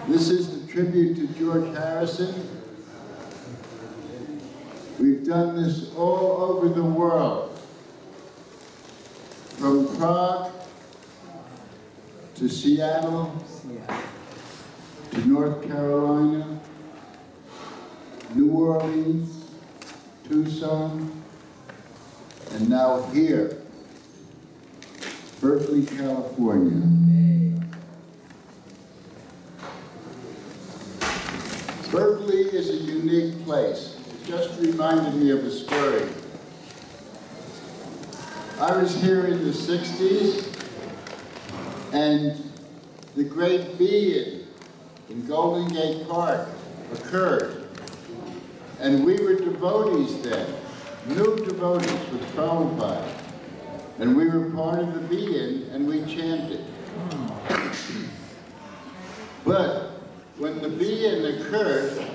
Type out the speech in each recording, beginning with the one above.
This is the tribute to George Harrison. We've done this all over the world, from Prague to Seattle, to North Carolina, New Orleans, Tucson, and now here, Berkeley, California. Berkeley is a unique place. It just reminded me of a story. I was here in the 60s, and the great being in Golden Gate Park occurred. And we were devotees then, new devotees with Prabhupada. And we were part of the being, and we chanted. But when the being occurred,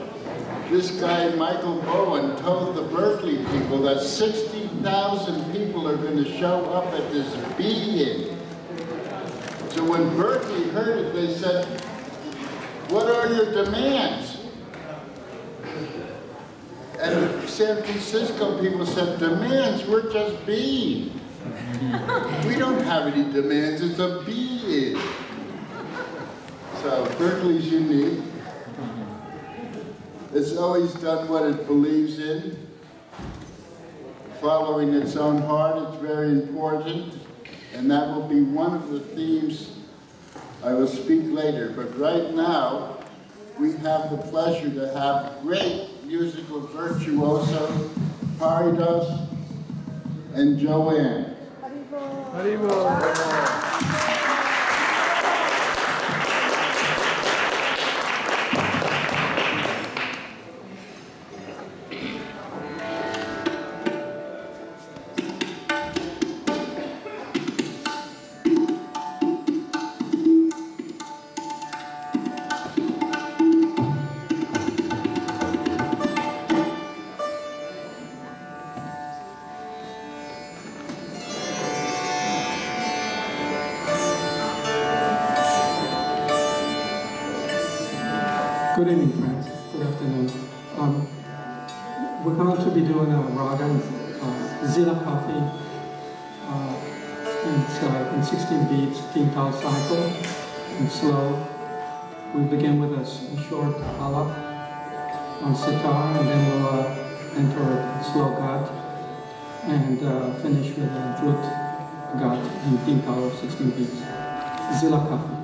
this guy, Michael Bowen, told the Berkeley people that 60,000 people are going to show up at this being. So when Berkeley heard it, they said, "What are your demands?" And the San Francisco people said, "Demands? We're just being. We don't have any demands, it's a being." So Berkeley's unique. It's always done what it believes in, following its own heart. It's very important, and that will be one of the themes I will speak later. But right now, we have the pleasure to have great musical virtuoso, Paridas and Joanne. Haribol. Good evening, friends. Good afternoon. We're going to be doing a raga, Zilla Coffee, in 16 beats, 15-tal cycle, and slow. We begin with a short alap on sitar, and then we'll enter a slow gat, and finish with a drut gat in 15-tal, 16 beats. Zilla Coffee.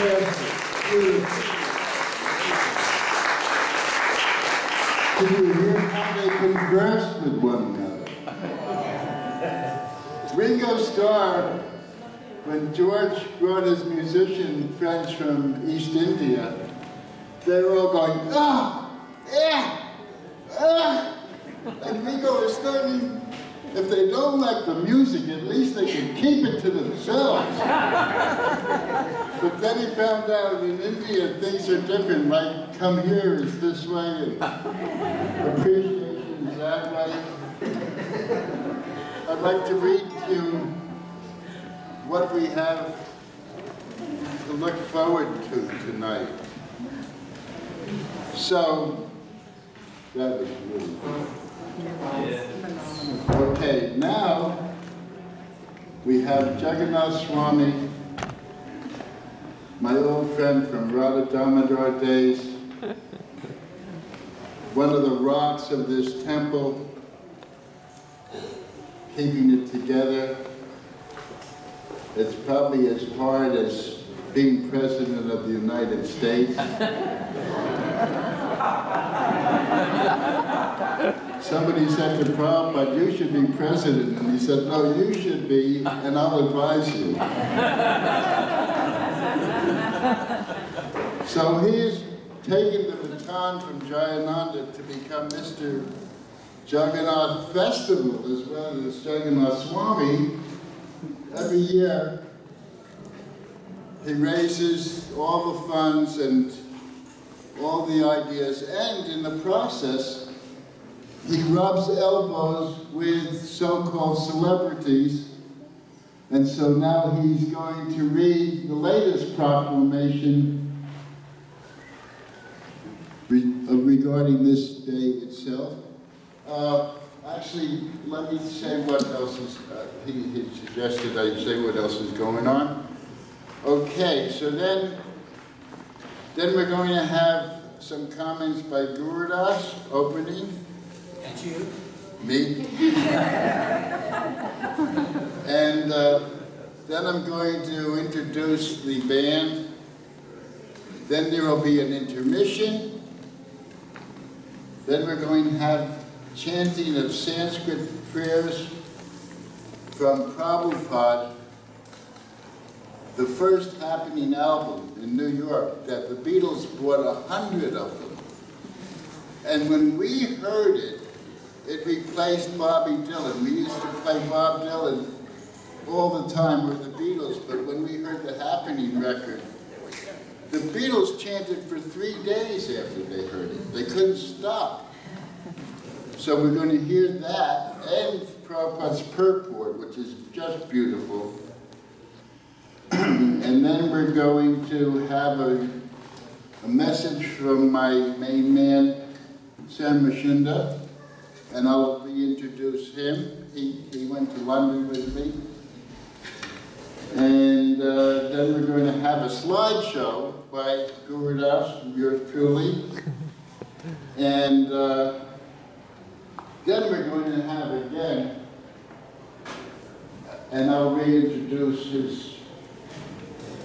Can you hear how they converse with one another? Ringo Starr, when George brought his musician friends from East India, they were all going, ah, yeah, ah. And Ringo was thinking, if they don't like the music, at least they can keep it to themselves. But then he found out in India things are different, like come here is this way, and appreciation is that way. I'd like to read to you what we have to look forward to tonight. So, that was really good. Okay, now we have Jagannath Swami, my old friend from Radha Damodar days, one of the rocks of this temple, keeping it together. It's probably as hard as being President of the United States. Somebody said to Prabhupada, you should be president. And he said, no, you should be, and I'll advise you. So he's taken the baton from Jayananda to become Mr. Jagannath Festival, as well as Jagannath Swami. Every year, he raises all the funds and all the ideas, and in the process, he rubs elbows with so-called celebrities, and so now he's going to read the latest proclamation regarding this day itself. Actually, let me say what else is, he suggested I say what else is going on. Okay, so then we're going to have some comments by Gurudas, opening. That's you? Me. And then I'm going to introduce the band. Then there will be an intermission. Then we're going to have chanting of Sanskrit prayers from Prabhupada, the first happening album in New York that the Beatles bought 100 of them. And when we heard it, it replaced Bobby Dylan. We used to play Bob Dylan all the time with the Beatles, but when we heard the Happening record, the Beatles chanted for 3 days after they heard it. They couldn't stop. So we're going to hear that and Prabhupada's purport, which is just beautiful. And then we're going to have a message from my main man, Sam Mashinda, and I'll reintroduce him. He went to London with me. And then we're going to have a slideshow by Gurudas, yours truly. And then we're going to have again, and I'll reintroduce his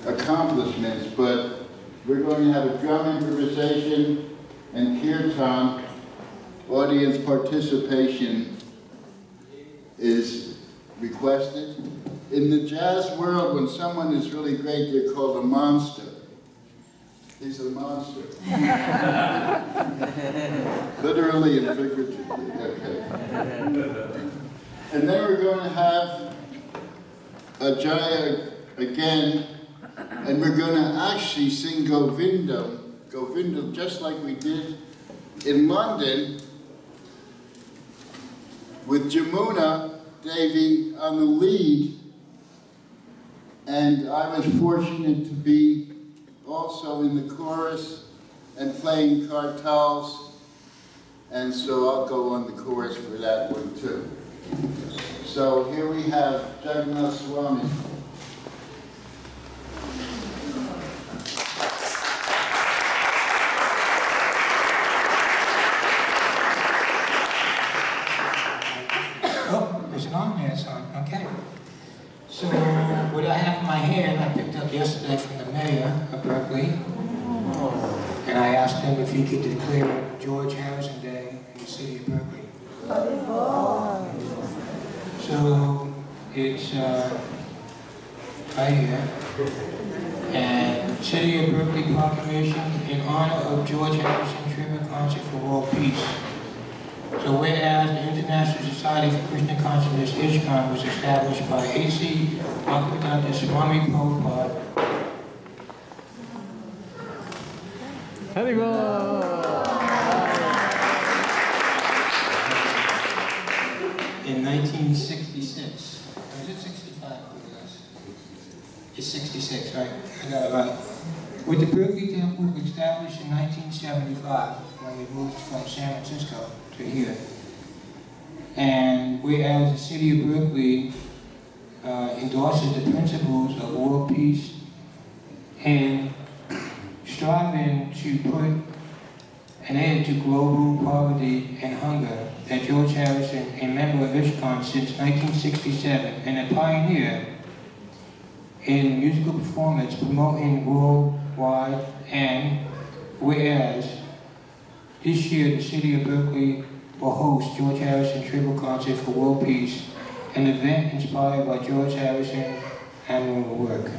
accomplishments, but we're going to have a drum improvisation and kirtan. Audience participation is requested. In the jazz world, when someone is really great, they're called a monster. He's a monster. Literally and figuratively, okay. And then we're going to have a Jaya again, and we're going to actually sing Govindam, just like we did in London, with Jamuna Devi on the lead. And I was fortunate to be also in the chorus and playing kartals, and so I'll go on the chorus for that one too. So here we have Jagannath Swami. Oh, is it on? Yeah, it's on. Okay. So what I have in my hand, I picked up yesterday from the mayor of Berkeley, and I asked him if he could declare George Harrison Day in the city of Berkeley. So it's right here, and City of Berkeley Proclamation in honor of George Harrison Tribute Concert for World Peace. So whereas the International Society for Christian Consciousness, ISKCON, was established by A.C. Bhaktivedanta Swami Prabhupada in 1966. Or is it 65? It's 66, right? I got it right. With the Berkeley Temple established in 1975, when we moved from San Francisco to here. And whereas the city of Berkeley endorses the principles of world peace and striving to put an end to global poverty and hunger, that George Harrison, a member of ISKCON since 1967 and a pioneer in musical performance promoting worldwide, and whereas this year the city of Berkeley will host George Harrison Tribute Concert for World Peace, an event inspired by George Harrison's admirable work.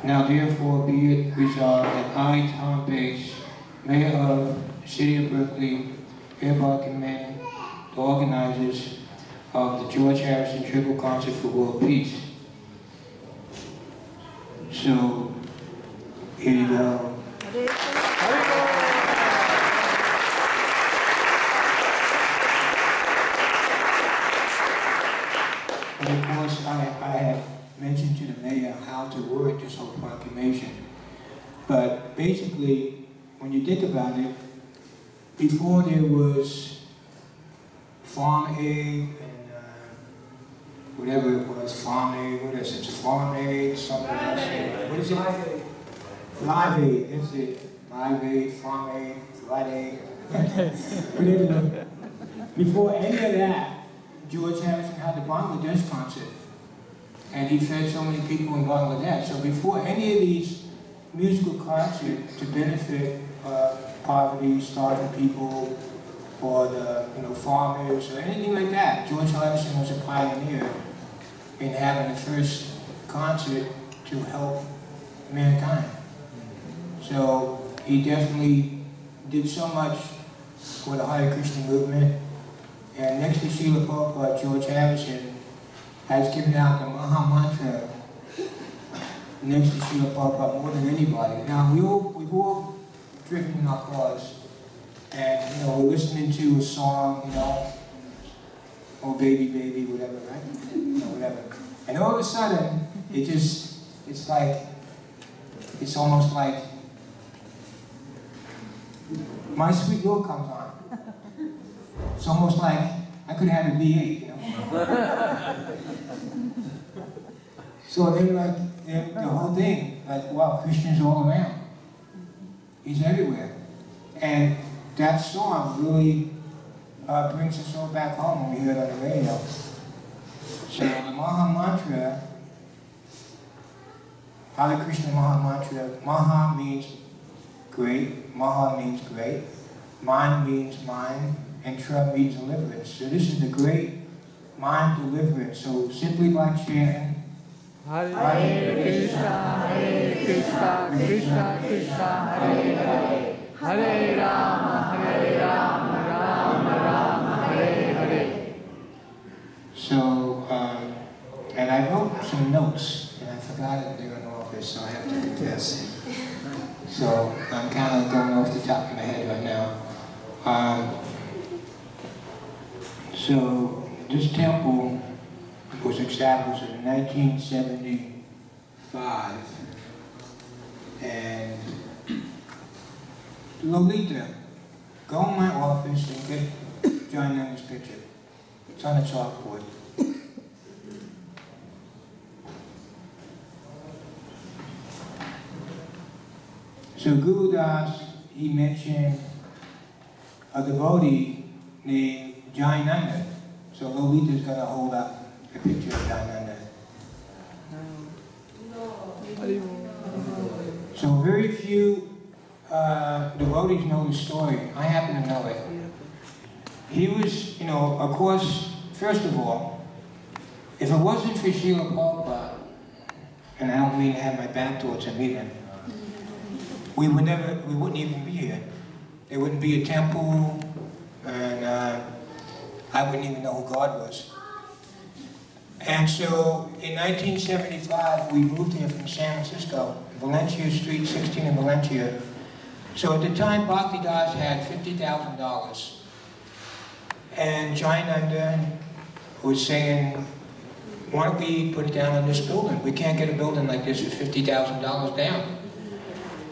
Now therefore be it resolved that I, Tom Bates, Mayor of the City of Berkeley, hereby commend the organizers of the George Harrison Tribute Concert for World Peace. So, here you go. And of course, I have mentioned to the mayor how to word this whole proclamation. But basically, when you think about it, before there was farm aid and whatever it was, farm aid, what is it? Farm aid, something else. What is it? Live aid, that's it. Live aid, farm aid, light aid. But anyway, before any of that, George Harrison had the Bangladesh concert. And he fed so many people in Bangladesh. So before any of these musical concerts to benefit poverty, starving people, or the farmers, or anything like that, George Harrison was a pioneer in having the first concert to help mankind. So he definitely did so much for the Hare Krishna movement. And next to Srila Prabhupada, George Harrison has given out the Maha mantra next to Srila Prabhupada more than anybody. Now we've all driven in our cars, and we're listening to a song, oh baby, baby, whatever, right? Whatever. And all of a sudden, it's almost like My Sweet Lord comes on. It's almost like I could have had a V8, So then the whole thing, like, wow, Krishna's all around. He's everywhere. And that song really brings us all back home when we hear it on the radio. So the Maha mantra, Hare Krishna Maha mantra, Maha means great, Maha means great, mind means mind, and Tra means deliverance. So this is the great mind deliverance. So simply by chanting, Hare Krishna, Krishna Krishna, Hare Hare, Hare Rama, Rama Rama, Hare Hare. So, and I wrote some notes, and I forgot it there in the office, so I have to confess. So I'm kind of going off the top of my head right now. So this temple was established in 1975, and Lolita, go in my office and get John Young's picture. It's on the chalkboard. So Guru Das, he mentioned a devotee named Jayananda. So Lolita's going to hold up a picture of Jayananda. So very few devotees know the story. I happen to know it. He was, you know, of course, first of all, if it wasn't for Srila Prabhupada, and I don't mean to have my back towards him either, we wouldn't even be here. There wouldn't be a temple, and I wouldn't even know who God was. And so, in 1975, we moved here from San Francisco, Valencia Street, 16 in Valencia. So at the time, Bhaktidas had $50,000. And Jayananda was saying, why don't we put it down on this building? We can't get a building like this for $50,000 down.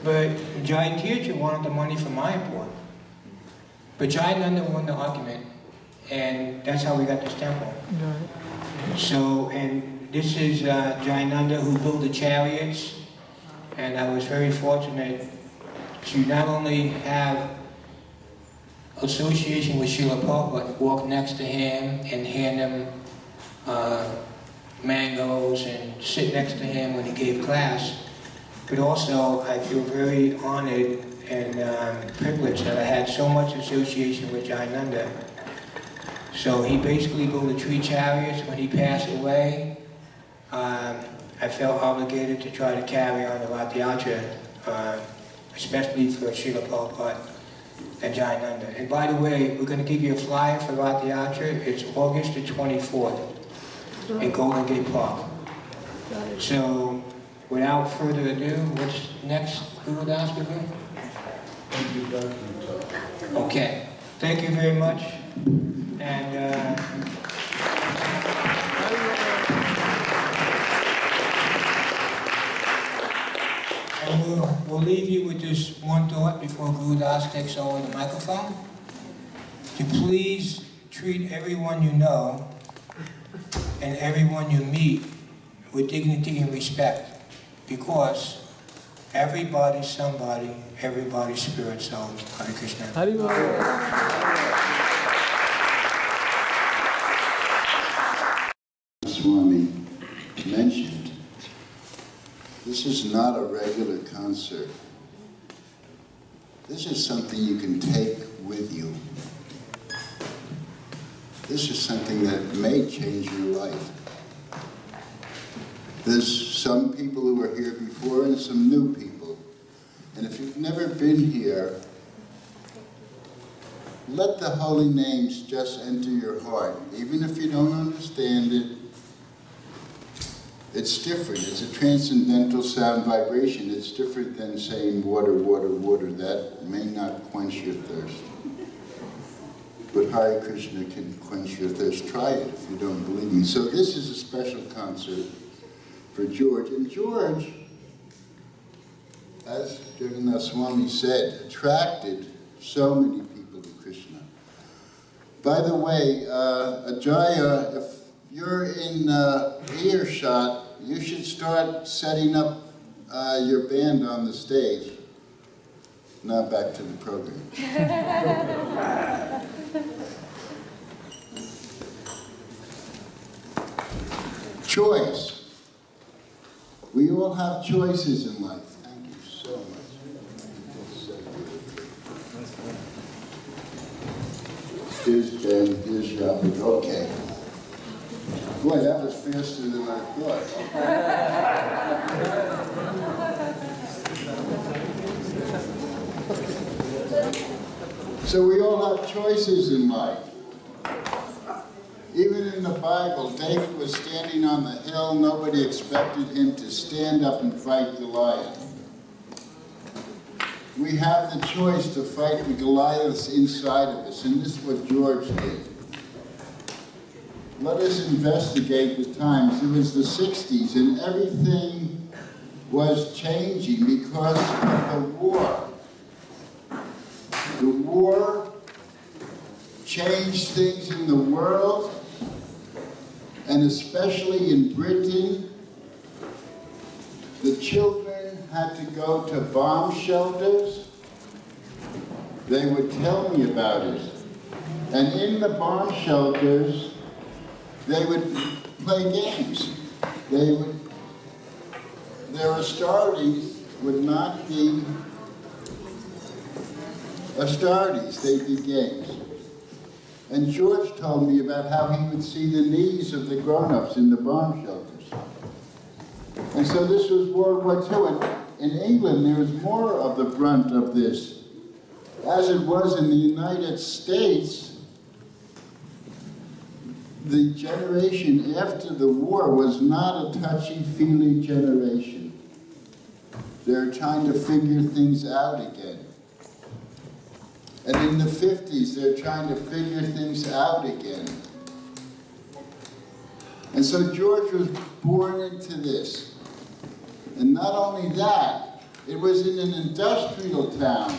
But Jai Tirtha wanted the money for Mayapur. But Jayananda won the argument, and that's how we got this temple. So, and this is Jayananda who built the chariots, and I was very fortunate to not only have association with Srila Prabhupada, walk next to him and hand him mangoes and sit next to him when he gave class, but also I feel very honored and privileged that I had so much association with Jayananda. So he basically built the 3 chariots. When he passed away, I felt obligated to try to carry on the Rath Yatra, especially for Srila Prabhupada and Jayananda. And by the way, we're going to give you a flyer for Rath Yatra. It's August the 24th in Golden Gate Park. So, without further ado, what's next, Guru Das Guru? Okay, thank you very much. And we'll leave you with this one thought before Guru Das takes over the microphone. To please treat everyone you know and everyone you meet with dignity and respect, because everybody's somebody, everybody's spirit soul. Hare Krishna. Swami mentioned, this is not a regular concert. This is something you can take with you. This is something that may change your life. There's some people who were here before and some new people. And if you've never been here, let the holy names just enter your heart. Even if you don't understand it, it's different. It's a transcendental sound vibration. It's different than saying water, water, water. That may not quench your thirst. But Hare Krishna can quench your thirst. Try it if you don't believe me. So this is a special concert for George. And George, as Jagannath Swami said, attracted so many people to Krishna. By the way, Ajaya, if you're in earshot, you should start setting up your band on the stage. Now back to the program. Choice. We all have choices in life. Thank you so much. Here's Ben, here's Yapik. Okay. Boy, that was faster than I thought. So we all have choices in life. Even in the Bible, David was standing on the hill. Nobody expected him to stand up and fight Goliath. We have the choice to fight the Goliaths inside of us, and this is what George did. Let us investigate the times. It was the 60s, and everything was changing because of the war. The war changed things in the world, and especially in Britain. The children had to go to bomb shelters. They would tell me about it. And in the bomb shelters, they would play games. They would their Astartes would not be Astartes, they'd be games. And George told me about how he would see the knees of the grown-ups in the bomb shelters. And so this was World War II, and in England there was more of the brunt of this. As it was in the United States, the generation after the war was not a touchy-feely generation. They're trying to figure things out again. And in the 50s, they're trying to figure things out again. And so George was born into this. And not only that, it was in an industrial town,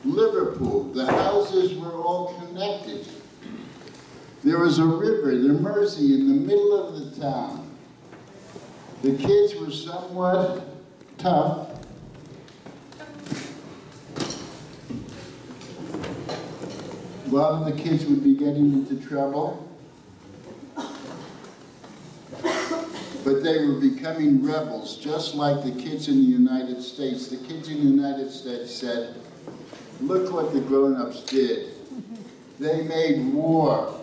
Liverpool. The houses were all connected. There was a river, the Mersey, in the middle of the town. The kids were somewhat tough. A lot of the kids would be getting into trouble. But they were becoming rebels, just like the kids in the United States. The kids in the United States said, look what the grown-ups did. They made war,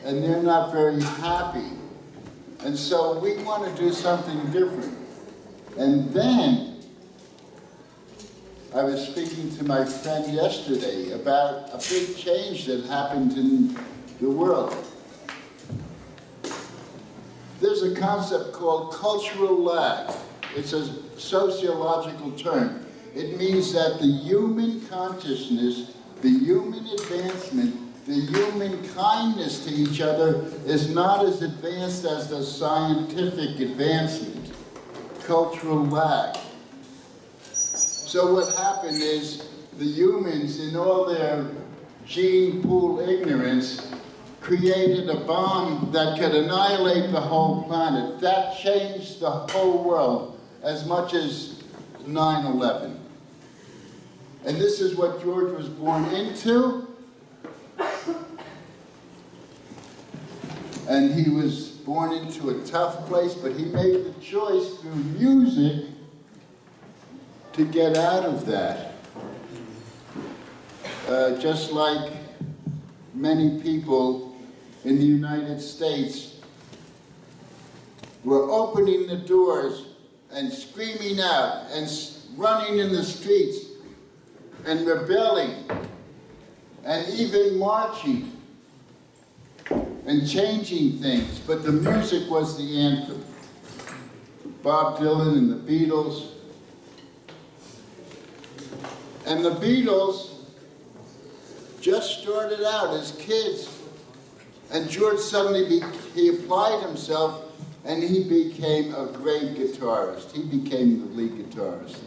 and they're not very happy. And so we want to do something different. And then, I was speaking to my friend yesterday about a big change that happened in the world. There's a concept called cultural lag. It's a sociological term. It means that the human consciousness, the human advancement, the human kindness to each other is not as advanced as the scientific advancement. Cultural lag. So what happened is the humans, in all their gene pool ignorance, created a bomb that could annihilate the whole planet. That changed the whole world as much as 9/11. And this is what George was born into. And he was born into a tough place, but he made the choice through music to get out of that. Just like many people in the United States were opening the doors and screaming out and running in the streets and rebelling and even marching and changing things, but the music was the anthem. Bob Dylan and the Beatles. And the Beatles just started out as kids. And George suddenly, he applied himself and he became a great guitarist. He became the lead guitarist.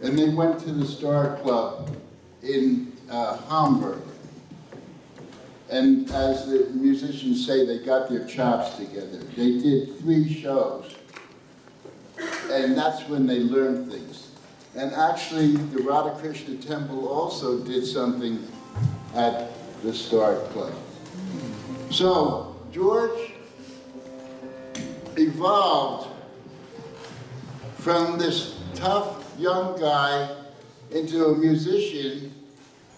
And they went to the Star Club in Hamburg. And as the musicians say, they got their chops together. They did 3 shows. And that's when they learned things. And actually, the Radhakrishna Temple also did something at the Star Club. So, George evolved from this tough young guy into a musician,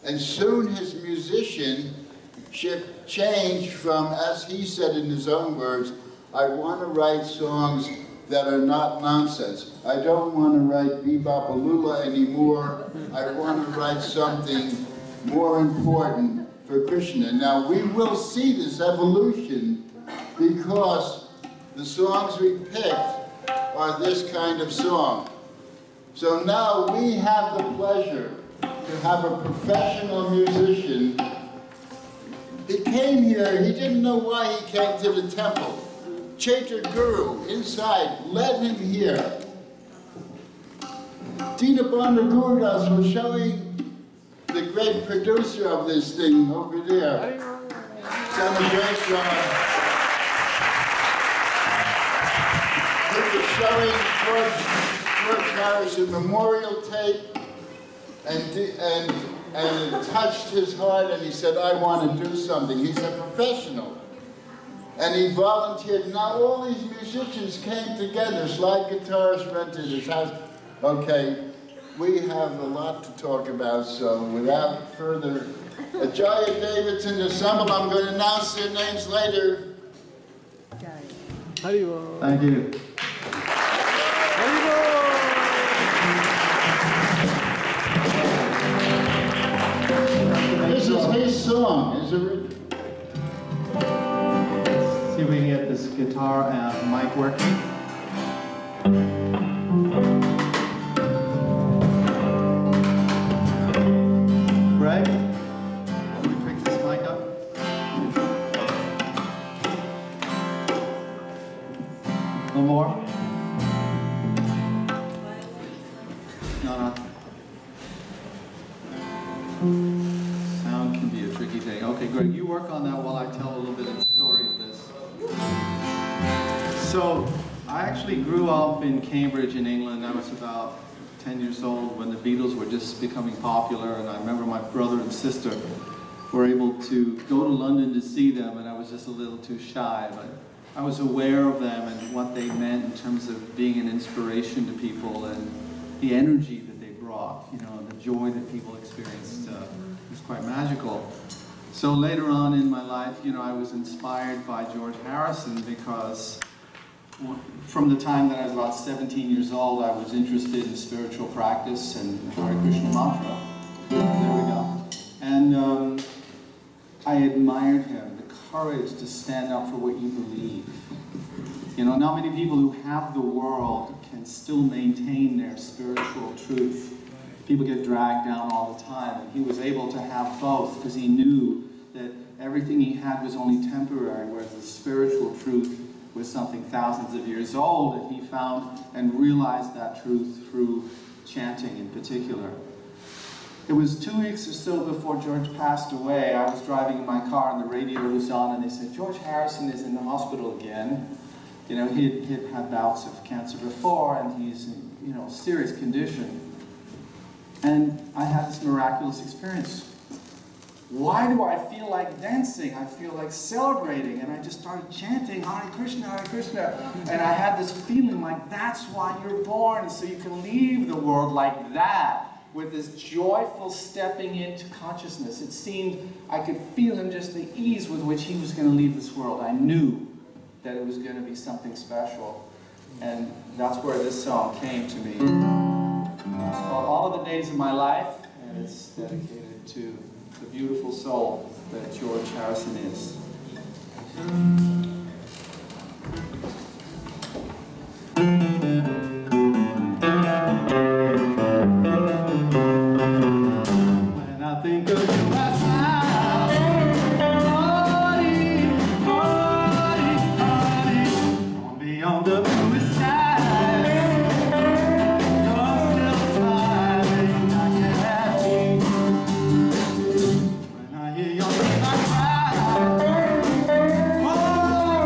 and soon his musicianship changed from, as he said in his own words, I want to write songs that are not nonsense. I don't want to write bebop-a-lula anymore. I want to write something more important for Krishna. Now, we will see this evolution because the songs we picked are this kind of song. So now we have the pleasure to have a professional musician. He came here, he didn't know why he came to the temple. Chaiter Guru, inside, led him here. Dina Bandar Gurdas was showing the great producer of this thing over there. Done a great job. He was showing George Harrison memorial tape, and it touched his heart, and he said, I want to do something. He's a professional. And he volunteered. Now all these musicians came together. Slide guitarist rented his house. Okay, we have a lot to talk about, so without further Jaya Davidson assemble, I'm going to announce their names later. Thank you. This is his song. Is it? See if we can get this guitar and mic working. Greg, can you pick this mic up? No more? No. Sound can be a tricky thing. Okay, Greg, you work on that while I tell a little bit of the story of this. So, I actually grew up in Cambridge in England. I was about 10 years old when the Beatles were just becoming popular, and I remember my brother and sister were able to go to London to see them, and I was just a little too shy, but I was aware of them and what they meant in terms of being an inspiration to people and the energy that they brought, you know, the joy that people experienced was quite magical. So later on in my life, you know, I was inspired by George Harrison because from the time that I was about 17 years old, I was interested in spiritual practice and Hare Krishna mantra. There we go. And I admired him, the courage to stand up for what you believe. You know, not many people who have the world can still maintain their spiritual truth. People get dragged down all the time, and he was able to have both because he knew that everything he had was only temporary, whereas the spiritual truth was something thousands of years old, and he found and realized that truth through chanting in particular. It was 2 weeks or so before George passed away. I was driving in my car and the radio was on, and they said, George Harrison is in the hospital again. You know, he'd had bouts of cancer before, and he's in, you know, serious condition. And I had this miraculous experience. Why do I feel like dancing? I feel like celebrating. And I just started chanting, Hare Krishna, Hare Krishna. And I had this feeling like that's why you're born, so you can leave the world like that, with this joyful stepping into consciousness. It seemed I could feel him, just the ease with which he was going to leave this world. I knew that it was going to be something special. And that's where this song came to me. It's called All of the Days of My Life, and it's dedicated to the beautiful soul that George Harrison is. When I think of you, I smile. Honey, honey, honey, from beyond the blue sky. Oh,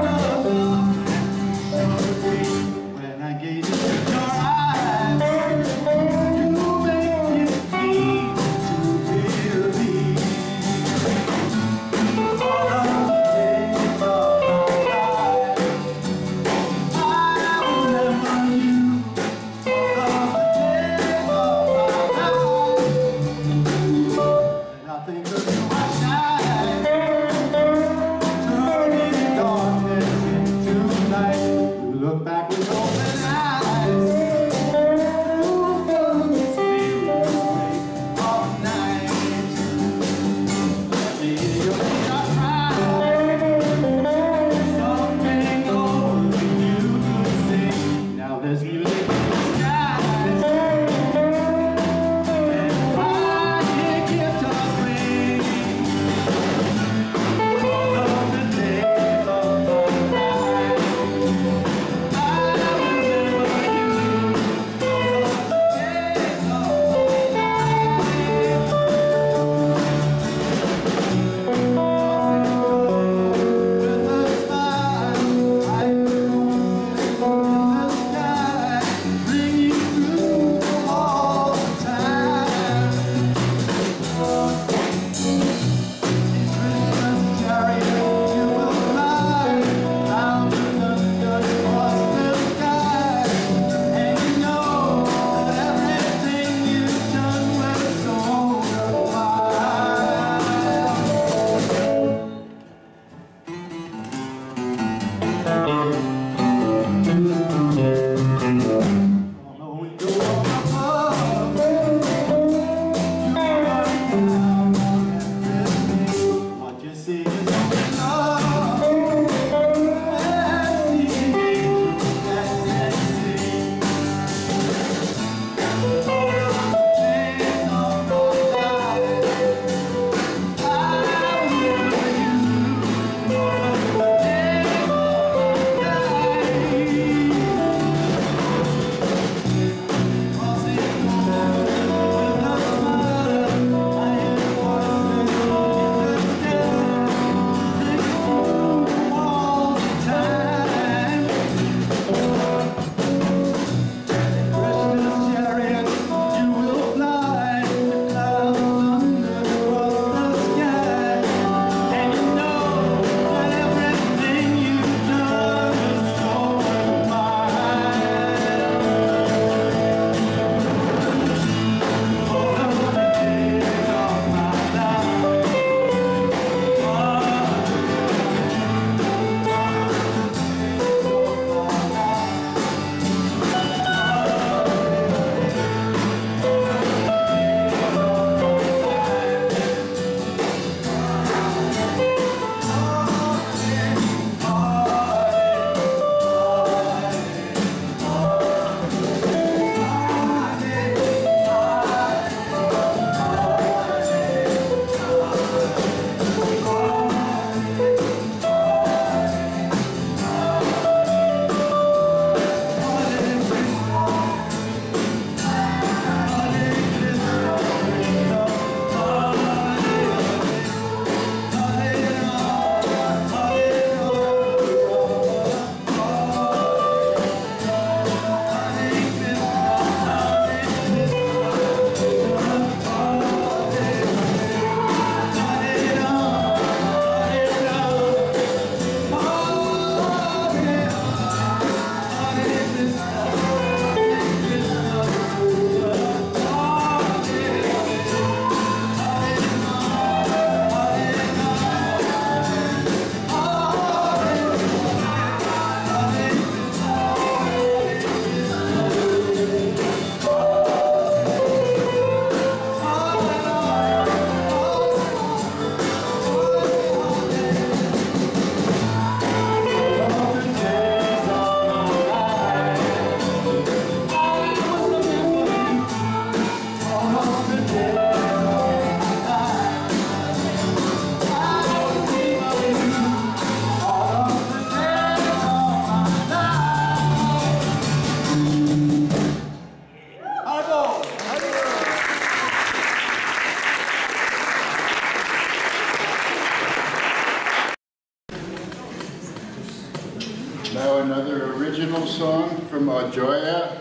Now another original song from Ajoya,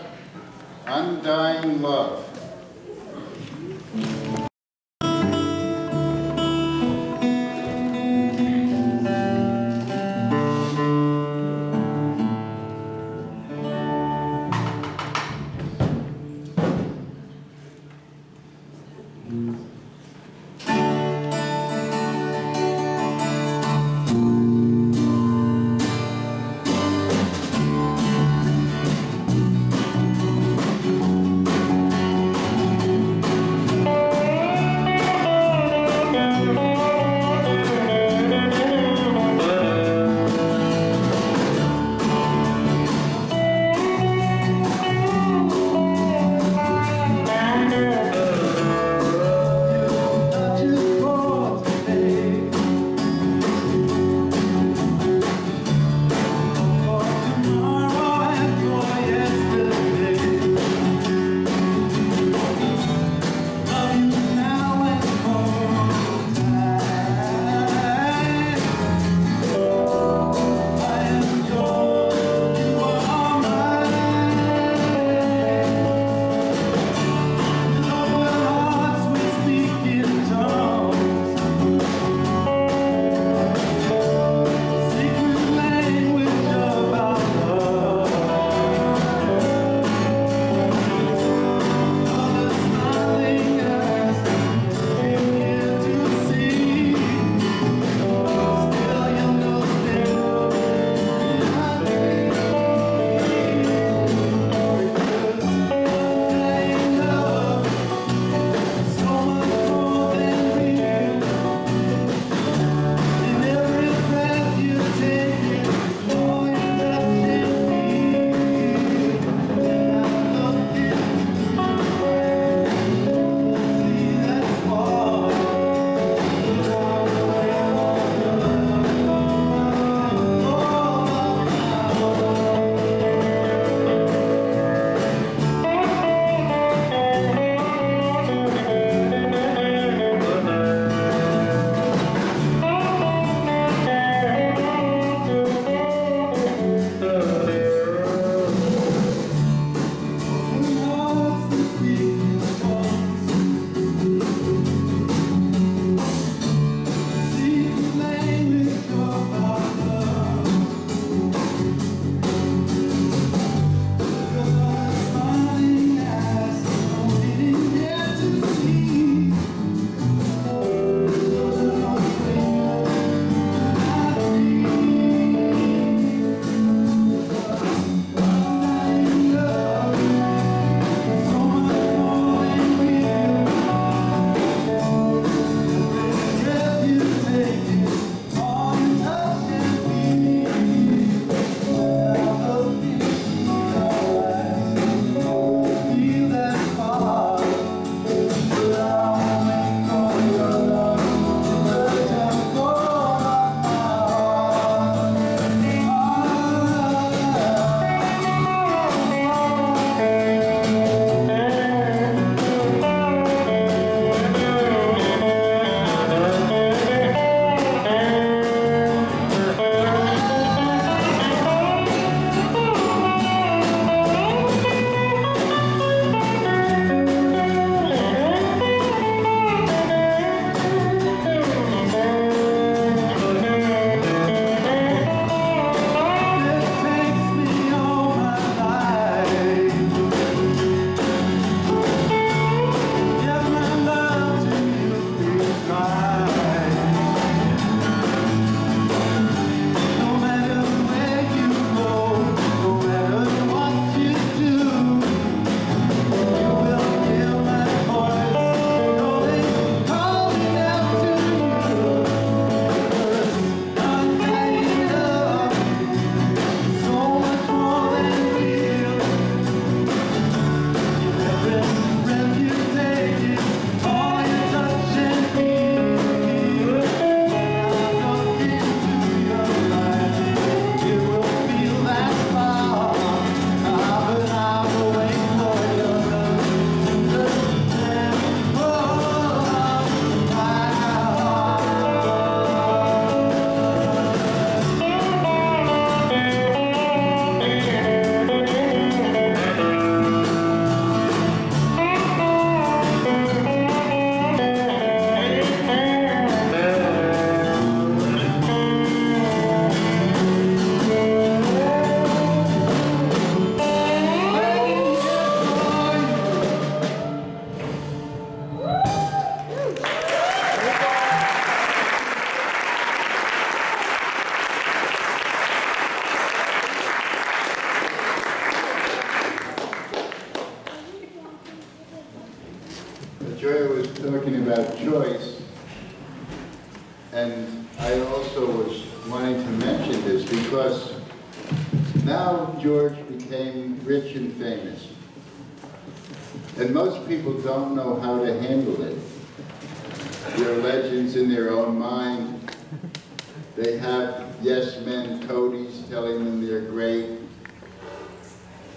Undying Love. Now George became rich and famous. And most people don't know how to handle it. They're legends in their own mind. They have yes men toadies telling them they're great.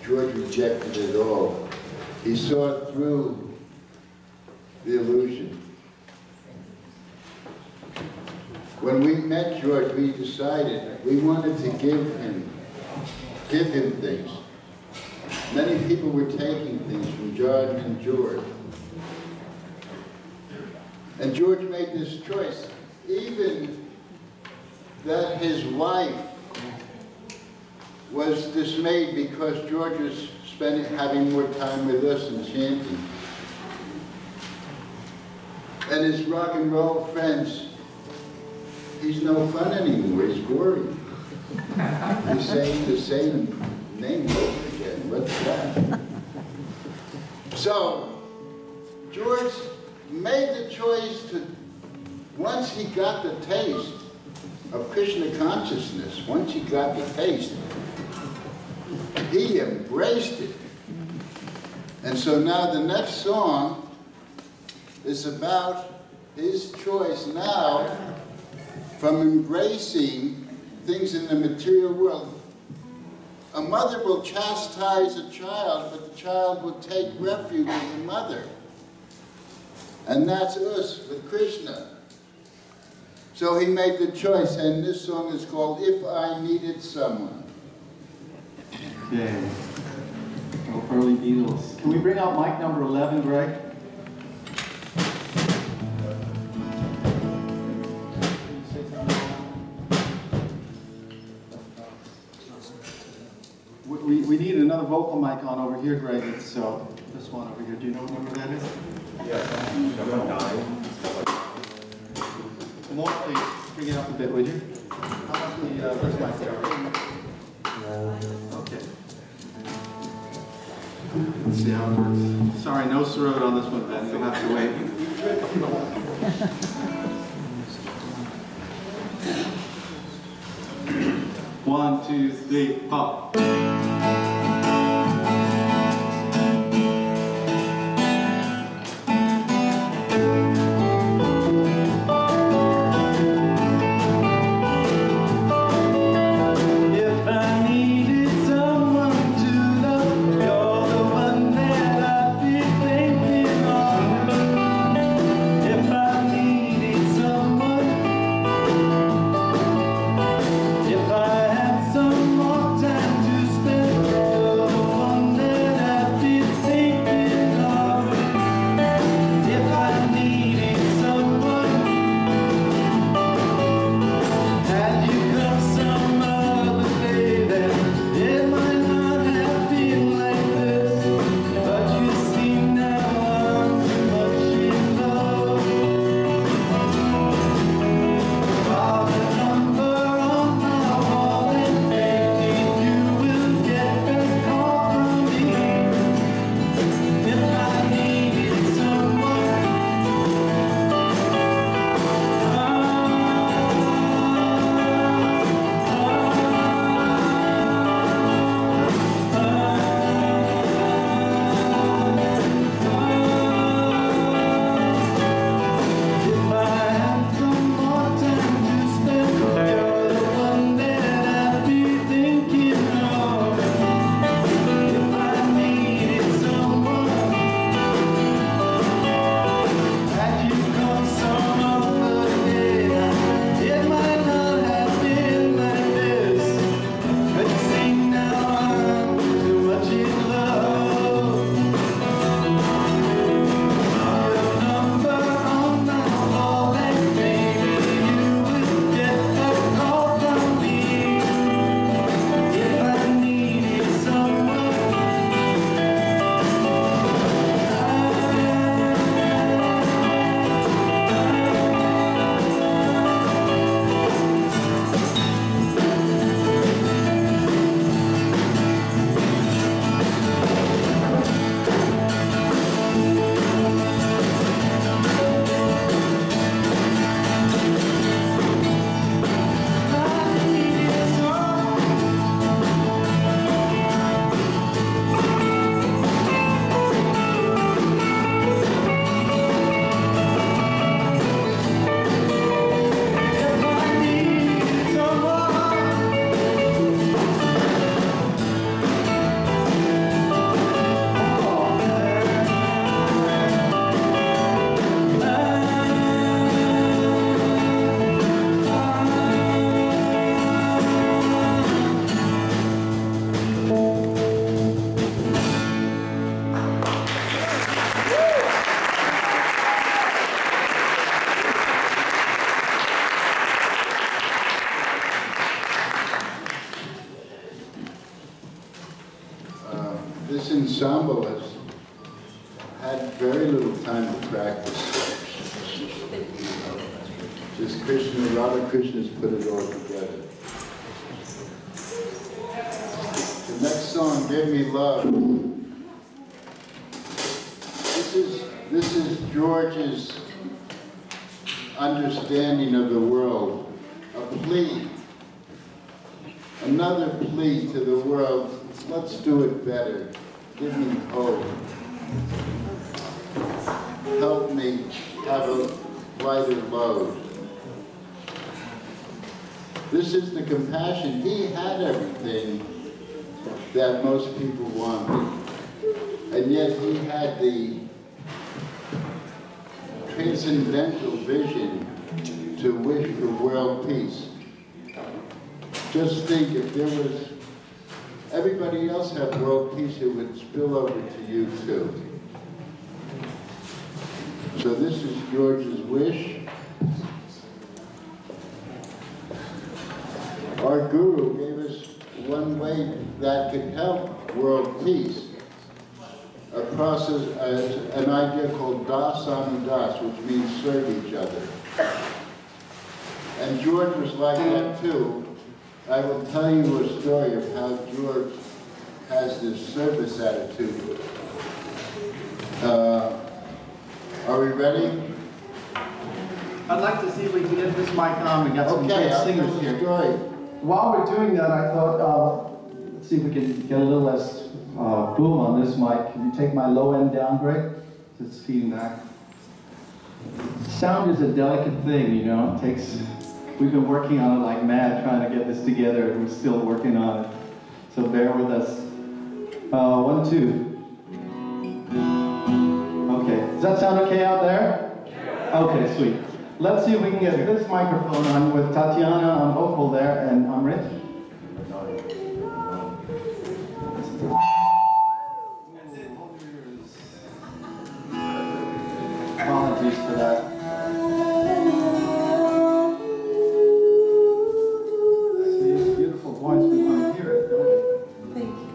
George rejected it all. He saw through the illusion. When we met George, we decided we wanted to give him things. Many people were taking things from John and George. And George made this choice, even that his wife was dismayed because George was having more time with us and chanting. And his rock and roll friends, he's no fun anymore, he's boring. He's saying the same name over again, what's that? So, George made the choice to, once he got the taste of Krishna consciousness, once he got the taste, he embraced it. And so now the next song is about his choice now from embracing things in the material world. A mother will chastise a child, but the child will take refuge in the mother. And that's us with Krishna. So he made the choice, and this song is called If I Needed Someone. Okay. Oh, early Beatles. Can we bring out mic number 11, Greg? We need another vocal mic on over here, Greg. It's this one over here. Do you know what number that is? Yeah, number 9. More, please. Bring it up a bit, would you? How about the first mic there? Okay. Let's see how it works. Sorry, no throat on this one, Ben. You'll have to wait. 1, 2, 3, pop. If I had some more time to this ensemble has had very little time to practice. Just Krishna, Radha Krishna's put it all together. The next song, Give Me Love. This is George's understanding of the world, a plea, another plea to the world. Let's do it better. Give me hope. Help me have a lighter load. This is the compassion. He had everything that most people wanted. And yet he had the transcendental vision to wish for world peace. Just think, if there was, everybody else had world peace, it would spill over to you too. So this is George's wish. Our Guru gave us one way that could help world peace. A process, an idea called Das Anudas, which means serve each other. And George was like that too. I will tell you a story of how George has this service attitude. Are we ready? I'd like to see if we can get this mic on. We got some great singers here. Story. While we're doing that, I thought, let's see if we can get a little less boom on this mic. Can you take my low end down, Greg? It's feeding back. Sound is a delicate thing, you know. It takes. We've been working on it like mad, trying to get this together, and we're still working on it. So bear with us. 1, 2. Okay. Does that sound okay out there? Okay, sweet. Let's see if we can get this microphone on with Tatiana on vocal there, and Amrit. Apologies for that. See, it's a beautiful voice. We want to hear it, don't we? Thank you.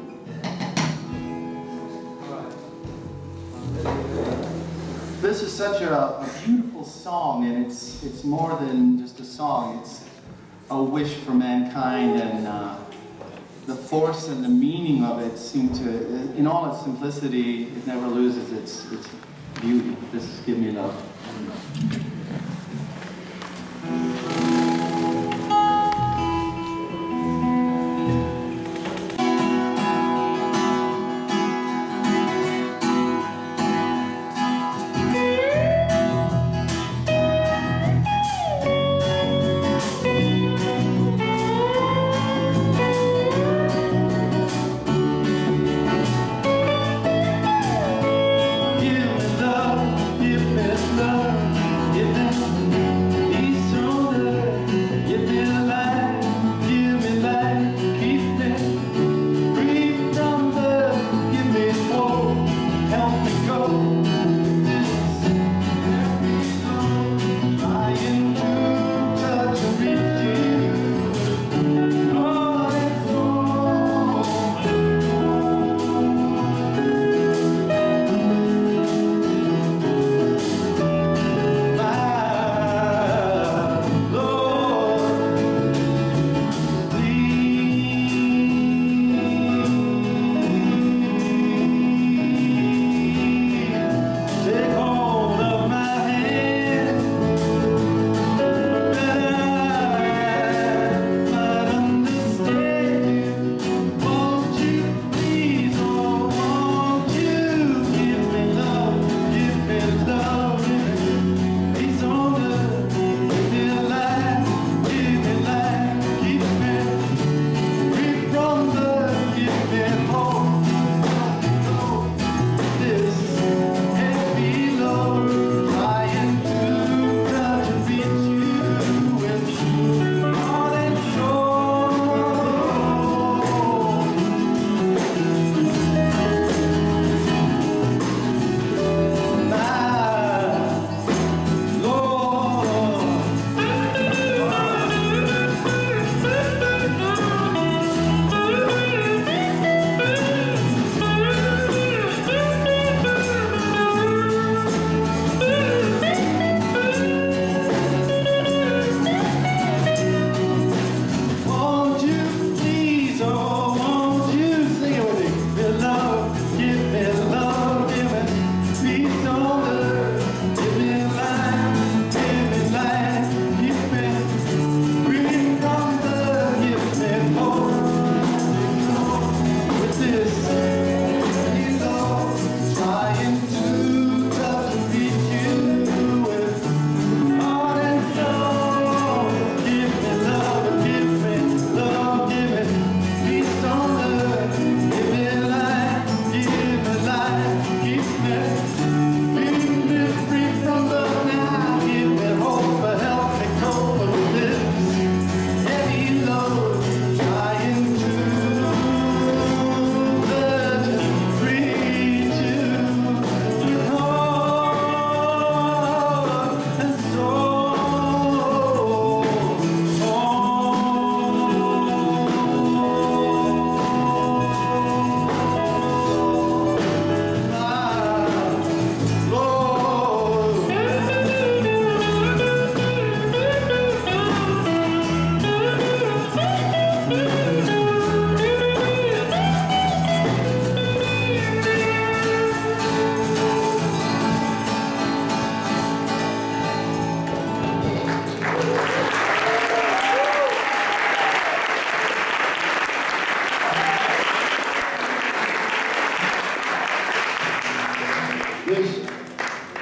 This is such a beautiful song, and it's more than just a song. It's a wish for mankind, and the force and the meaning of it seem to, in all its simplicity, it never loses its beauty. This is Give Me Love. Give me love, give me love.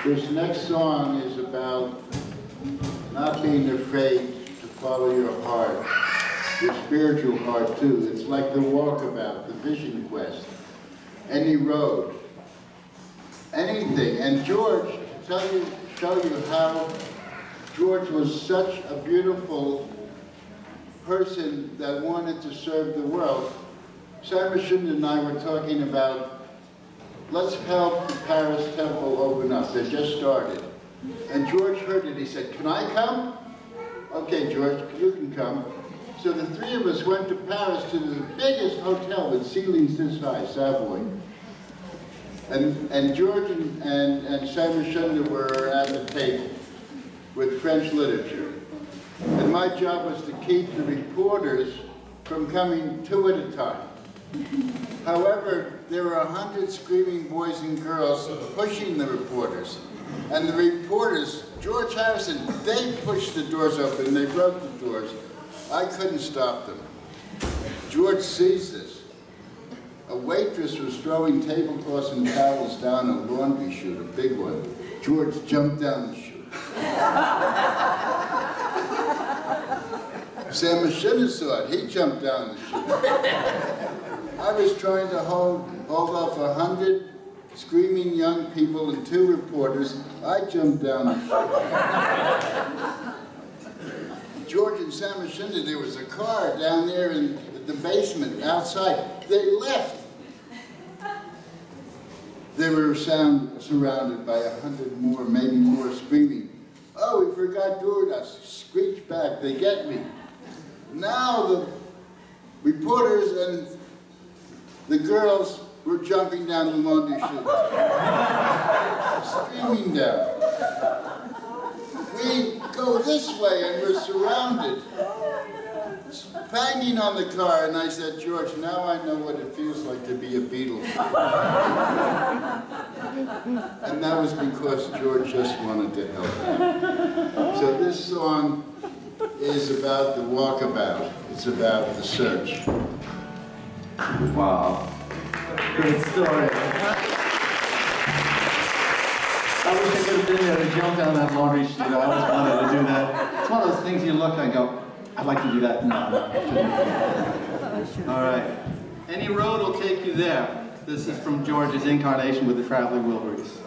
This next song is about not being afraid to follow your heart, your spiritual heart too. It's like the walkabout, the vision quest, any road, anything. And George, show you how George was such a beautiful person that wanted to serve the world. Intermission and I were talking about, let's help the Paris Temple open up. They just started. And George heard it. He said, can I come? Okay, George, you can come. So the three of us went to Paris to the biggest hotel with ceilings this high, Savoy. And George and Intermission were at the table with French literature. And my job was to keep the reporters from coming two at a time. However, there were 100 screaming boys and girls pushing the reporters. And the reporters, George Harrison, they pushed the doors open, they broke the doors. I couldn't stop them. George sees this. A waitress was throwing tablecloths and towels down a laundry chute, a big one. George jumped down the chute. Intermission saw it. He jumped down the chute. I was trying to hold off 100 screaming young people and 2 reporters. I jumped down the chute. George and Intermission, there was a car down there in the basement outside. They left. They were surrounded by 100 more, maybe more, screaming, oh, we forgot Doordas. Screech back, they get me. Now the reporters and the girls were jumping down the laundry chute, screaming down. We go this way and we're surrounded, banging on the car, and I said, George, now I know what it feels like to be a Beatle. And that was because George just wanted to help. So this song is about the walkabout. It's about the search. Wow. Great story. I wish I could have been there to jump down that laundry chute. I always wanted to do that. It's one of those things you look and go, I'd like to do that. No. All right. Any road will take you there. This is from George's Incarnation with the Traveling Wilburys.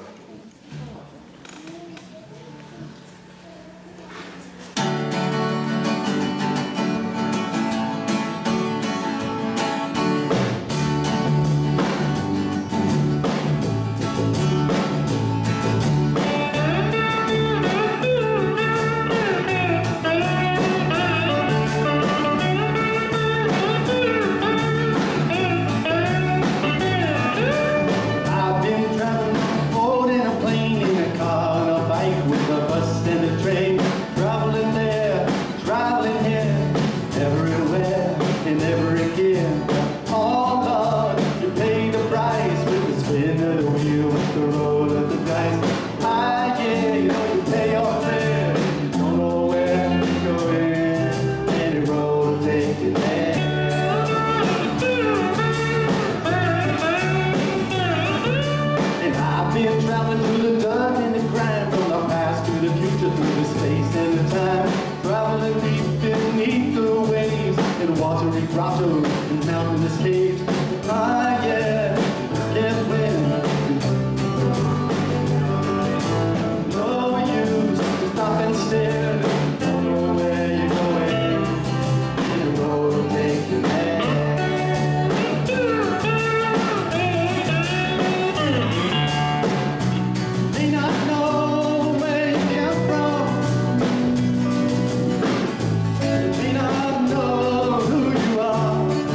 Who you are.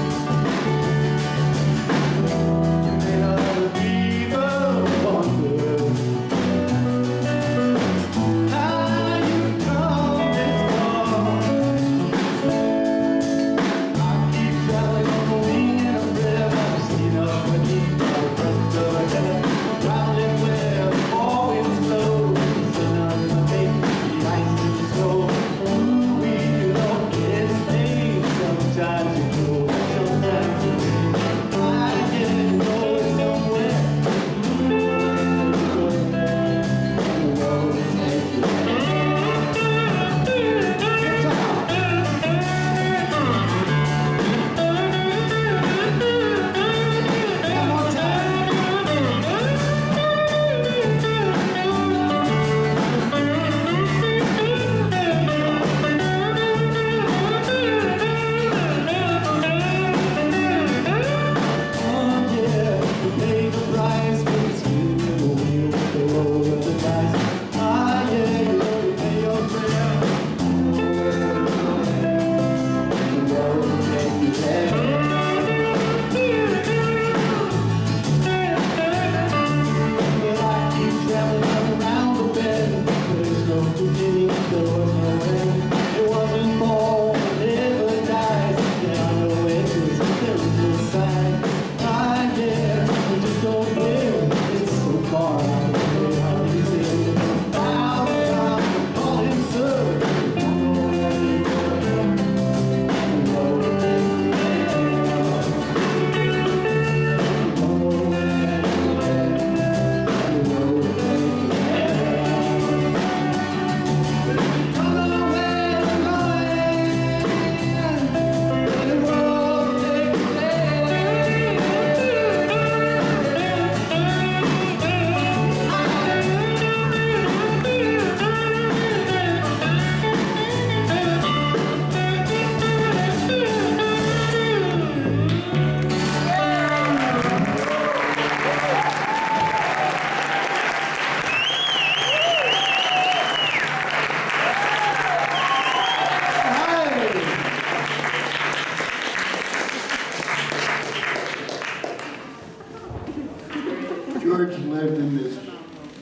George lived in this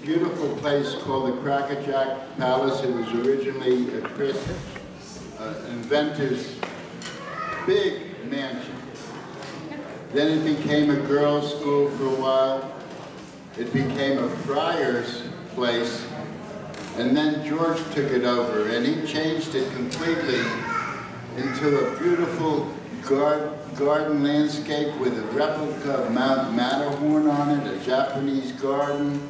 beautiful place called the Crackerjack Palace. It was originally a inventor's big mansion. Then it became a girls' school for a while. It became a friar's place. And then George took it over, and he changed it completely into a beautiful garden landscape with a replica of Mount Matterhorn on it, a Japanese garden,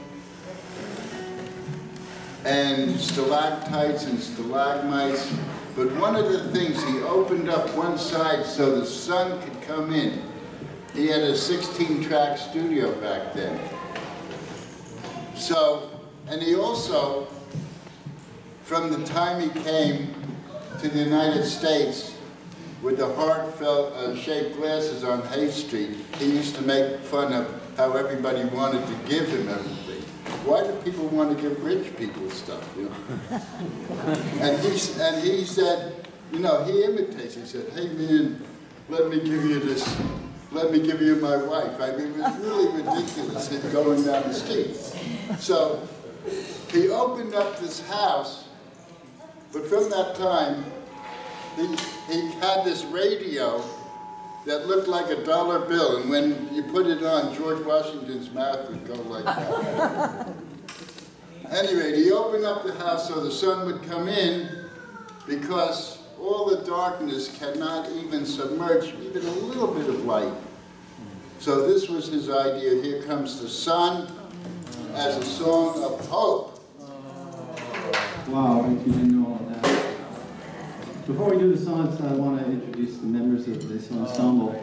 and stalactites and stalagmites. But one of the things, he opened up one side so the sun could come in. He had a 16-track studio back then. So, and he also, from the time he came to the United States, with the heart-shaped glasses on Hay Street, he used to make fun of how everybody wanted to give him everything. Why do people want to give rich people stuff, you know? and he said, you know, he imitates. He said, hey man, let me give you this. Let me give you my wife. I mean, it was really ridiculous going down the street. So he opened up this house, but from that time, he had this radio that looked like a dollar bill, and when you put it on, George Washington's mouth would go like that. Anyway, he opened up the house so the sun would come in, because all the darkness cannot even submerge even a little bit of light. So this was his idea. Here comes the sun as a song of hope. Wow, I didn't know all of that. Before we do the songs, I want to introduce the members of this ensemble,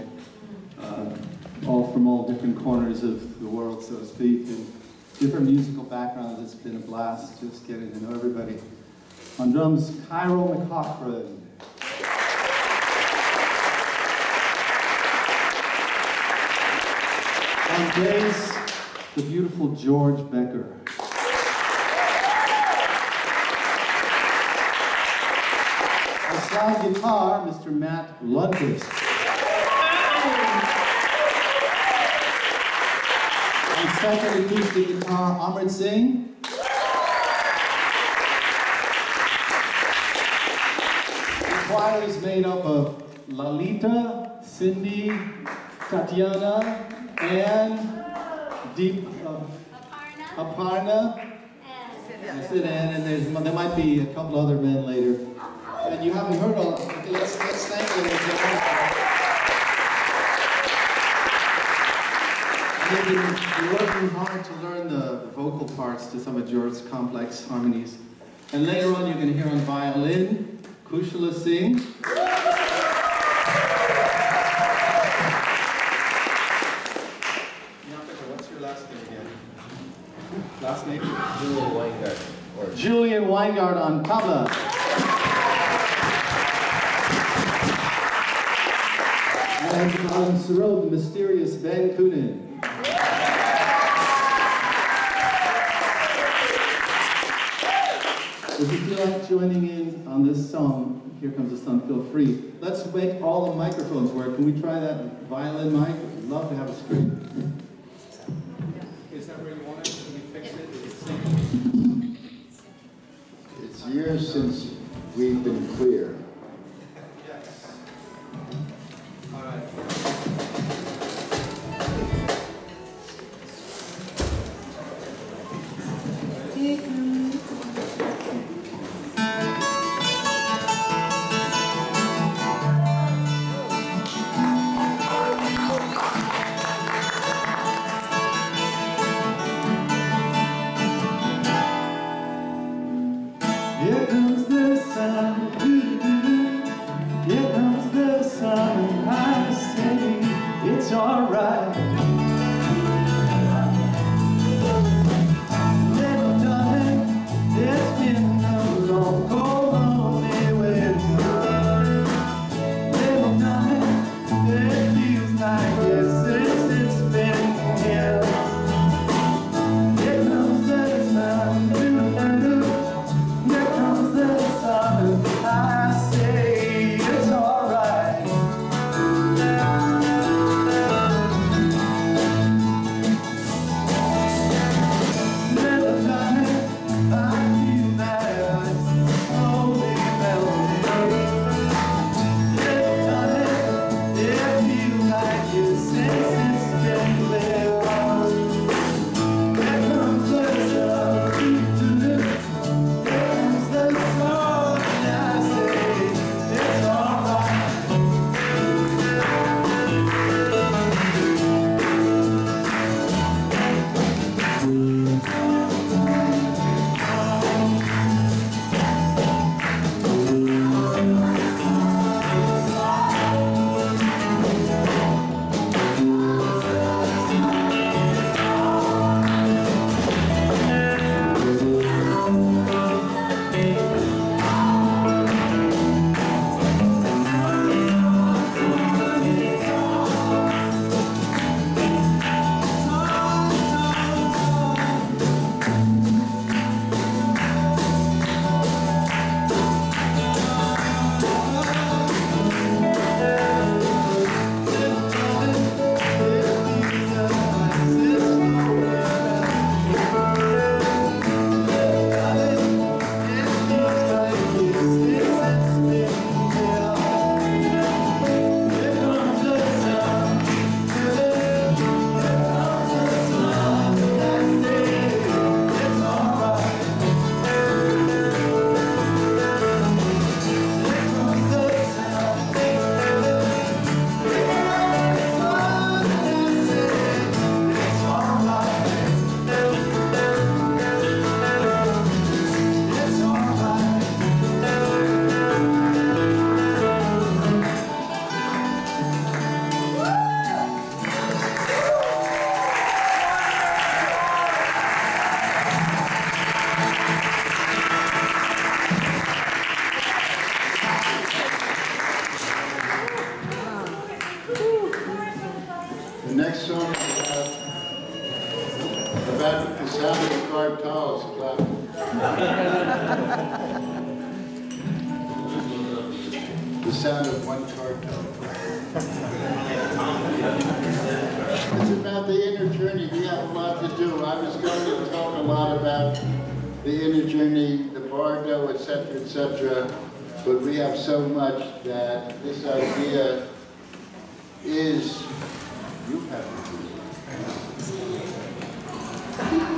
all from all different corners of the world, so to speak, and different musical backgrounds. It's been a blast just getting to know everybody. On drums, Cairo McCochran. On bass, the beautiful George Becker. On slide guitar, Mr. Matt Lundquist. On second acoustic guitar, Amrit Singh. The choir is made up of Lalita, Cindy, Tatiana, and Aparna, and there might be a couple other men later. And you haven't heard all. Okay, let's thank them. They've been working hard to learn the vocal parts to some of George's complex harmonies. And later on, you're going to hear on violin, Kushala Singh. Last name? Julian Weingart. Julian Weingart on tabla. And on Cyril, the mysterious Ben Kunin. If you feel like joining in on this song, Here Comes the Sun, feel free. Let's make all the microphones work. Can we try that violin mic? I'd love to have it straight. Is that where you want it? Can we fix it? It's years since we've been clear. Yes. All right. Here comes the sun, here comes the sun, and I say it's alright. Little darling, it's been a long, cold, lonely winter. Little darling, it feels like yes, it's been here. Here comes the sun, here comes the sun, I say it's alright. The next song is about the sound of cartels clapping. The sound of one cartel. It's about the inner journey. We have a lot to do. I was going to talk a lot about the inner journey, the bardo, etc., but we have so much that this idea is, you have to do it.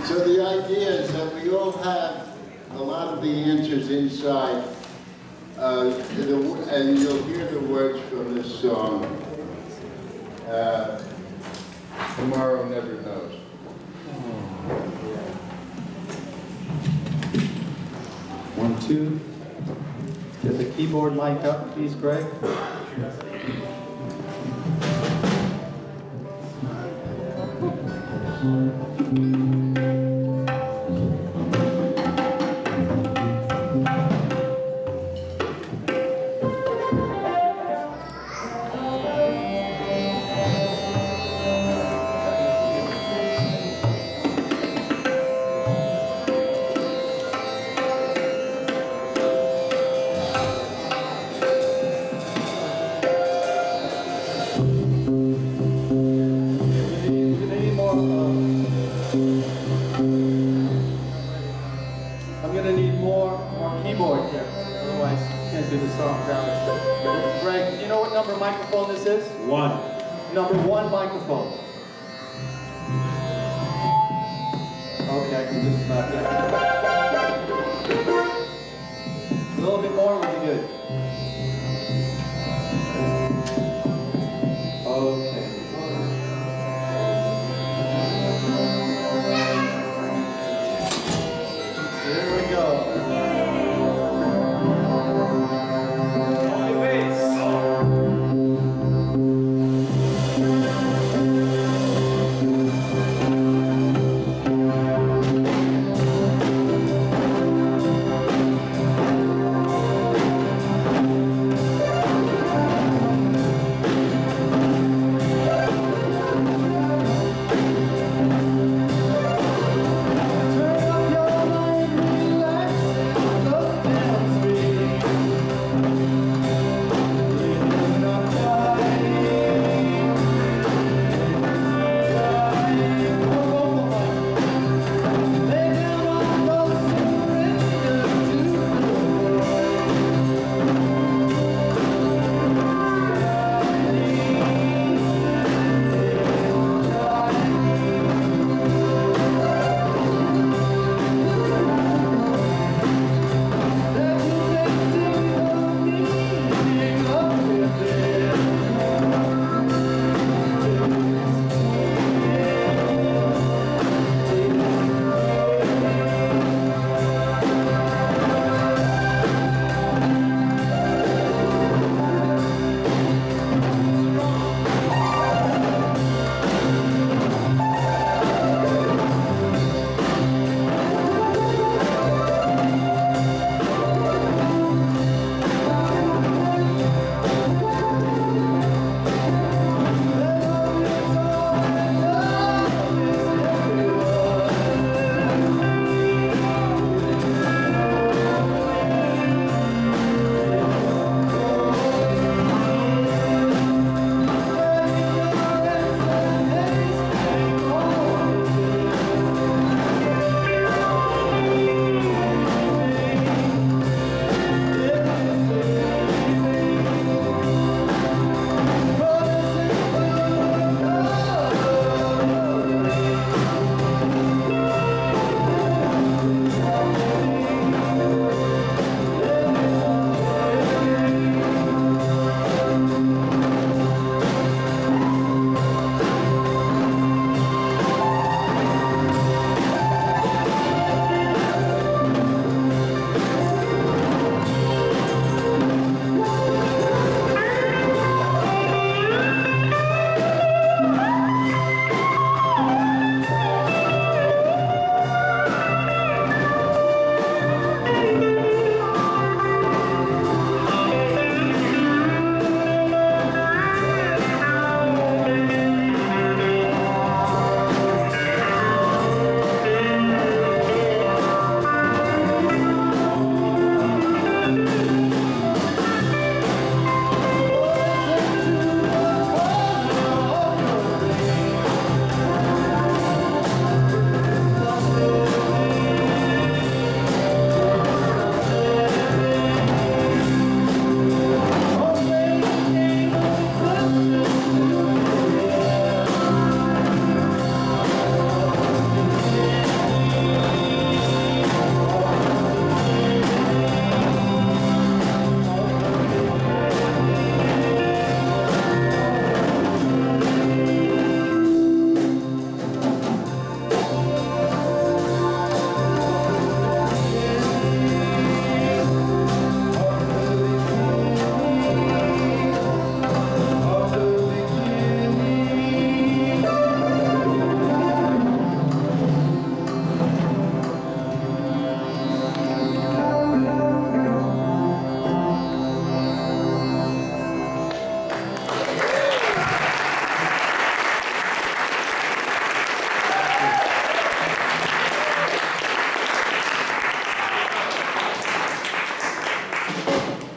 So the idea is that we all have a lot of the answers inside, and you'll hear the words from this song. Tomorrow never knows. One, two. Get the keyboard mic up, please, Greg. Number one microphone. Okay, I can just about that. A little bit more would be good. Okay. Here we go. Only bass.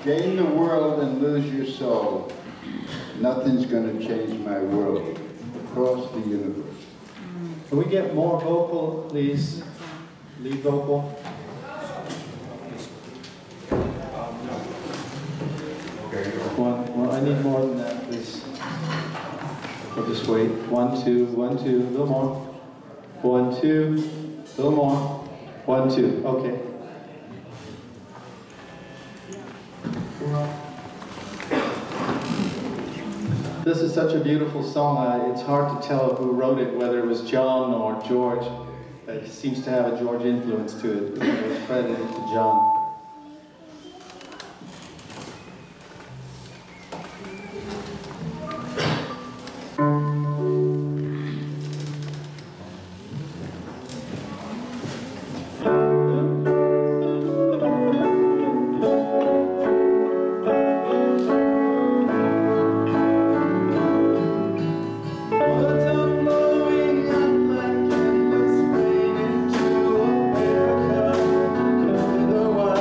gain the world and lose your soul. Nothing's going to change my world across the universe. Can we get more vocal, please? Lead vocal. Well, I need more than that, please. I'll just wait. 1, 2, 1, 2, a little more. 1, 2, a little more. 1, 2, okay. This is such a beautiful song. It's hard to tell who wrote it, whether it was John or George. It seems to have a George influence to it. It's credited to John. The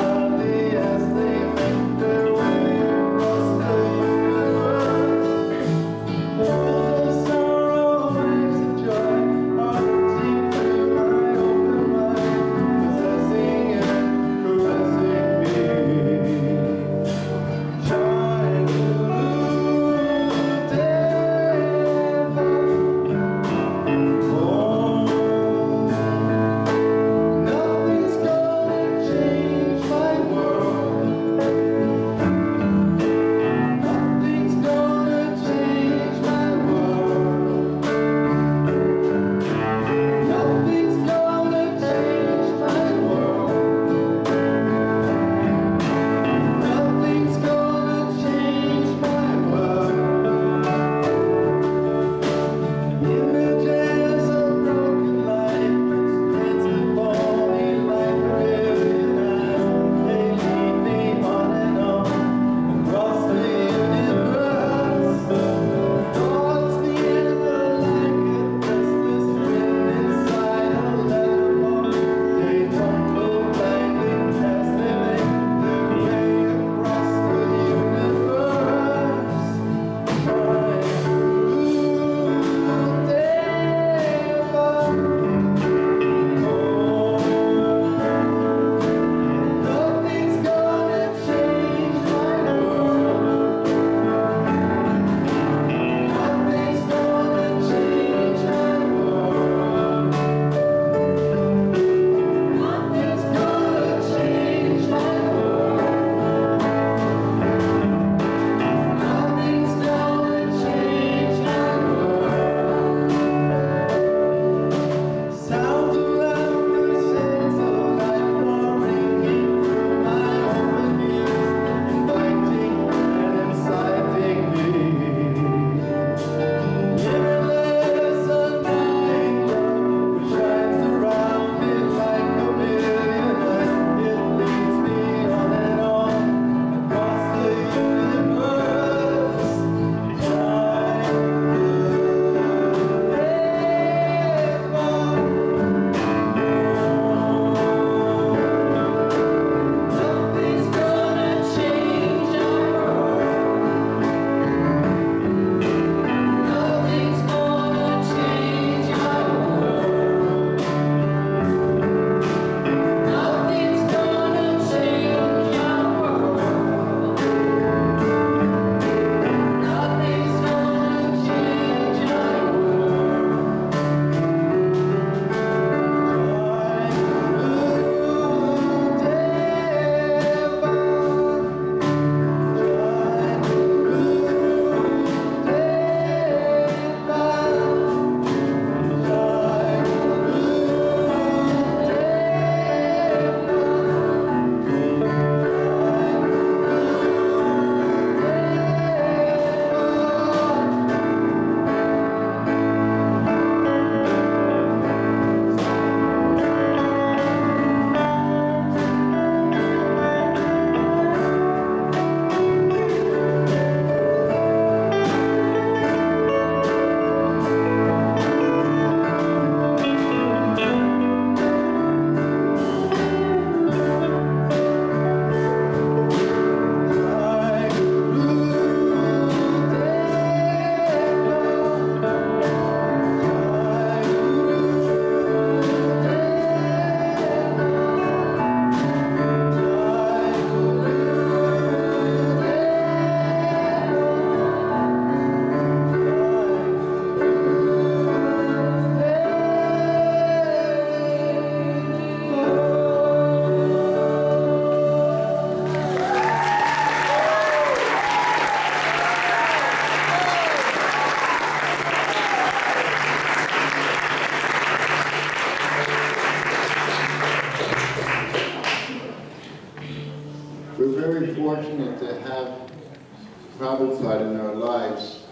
Prabhupada in our lives.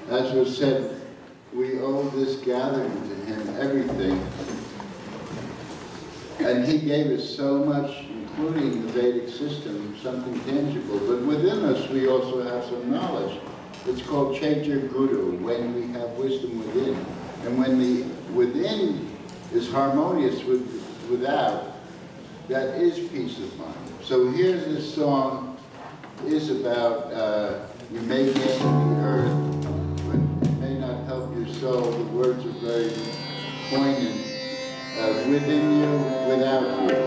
As was said, we owe this gathering to him everything. And he gave us so much, including the Vedic system, something tangible. But within us, we also have some knowledge. It's called Chaitya Guru, when we have wisdom within. And when the within is harmonious with without, that is peace of mind. So here's this song, is about you may gain the earth, but it may not help your soul. The words are very poignant. Within you, without you.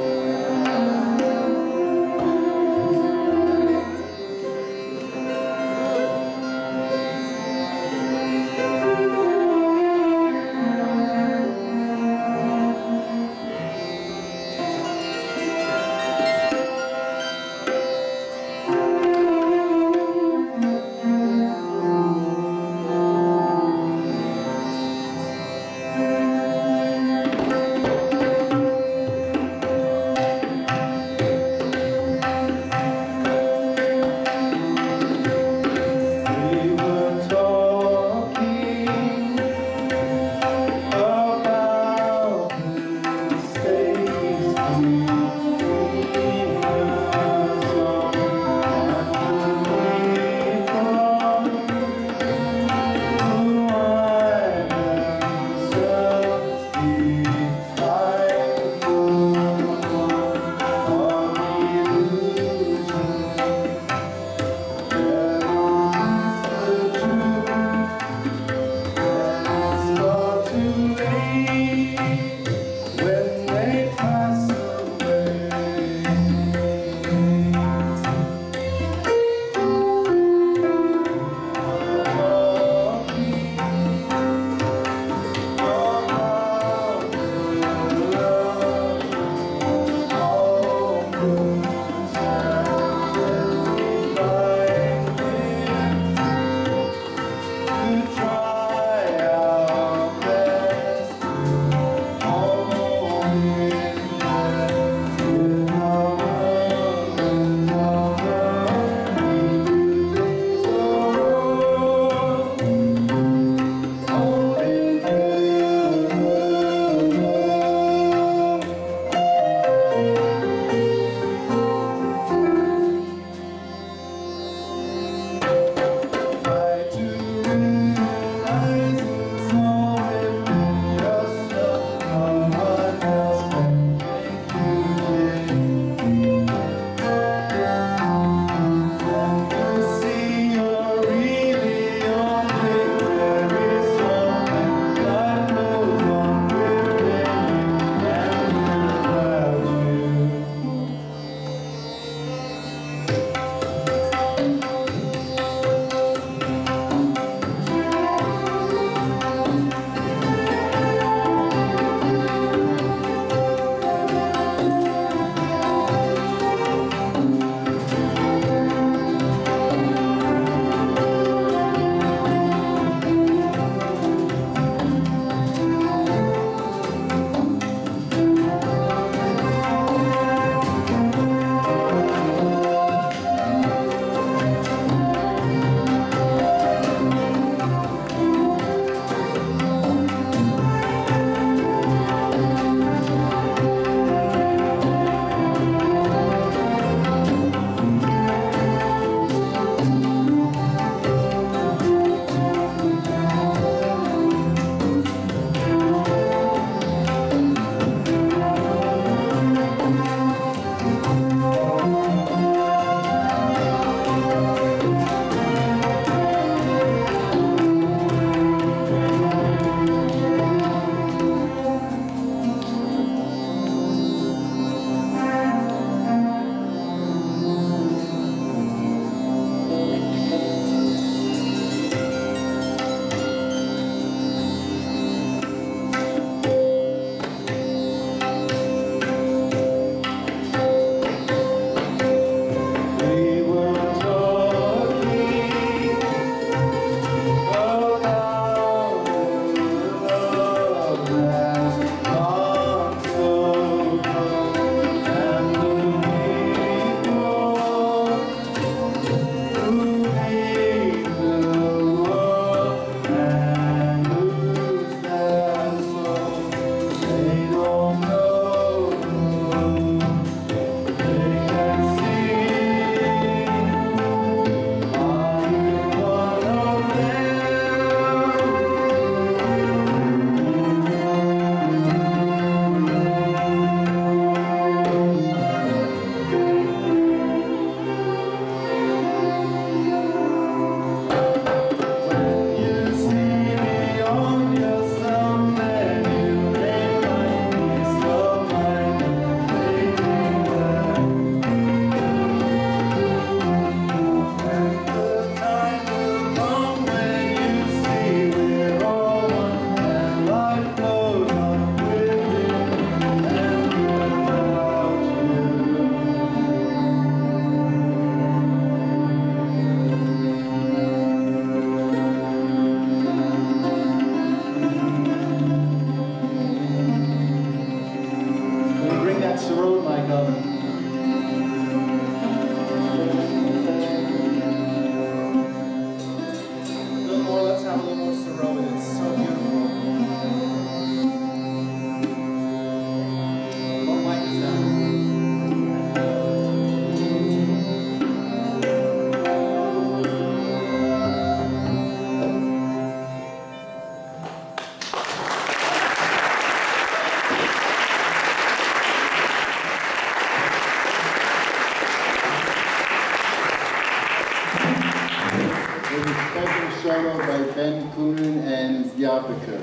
by Ben Kuhn and Yapika.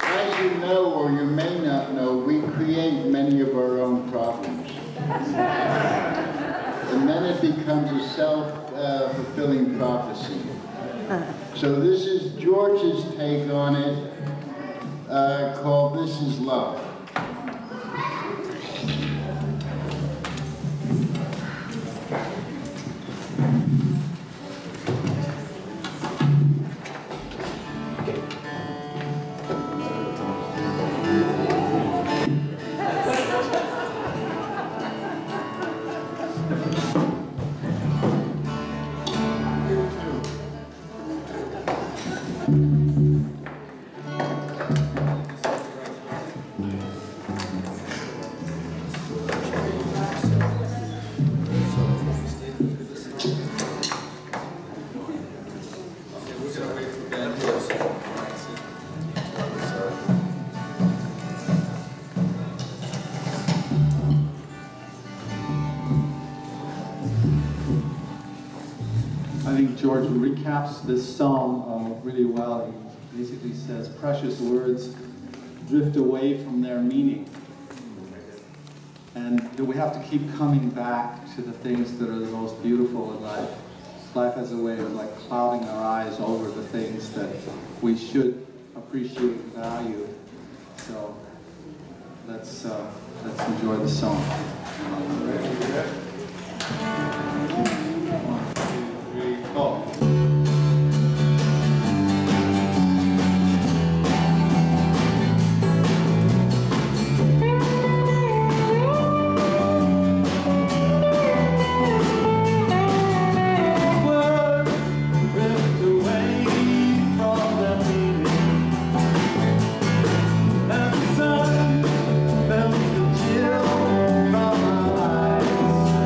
As you know, or you may not know, we create many of our own problems. And then it becomes a self-fulfilling prophecy. So this is George's take on it, called This Is Love. I think George recaps this song really well. He basically says, precious words drift away from their meaning. And we have to keep coming back to the things that are the most beautiful in life. Life has a way of like clouding our eyes over the things that we should appreciate and value. So let's enjoy the song. 1, 2, 3, go. As the sun melts the chill from our eyes.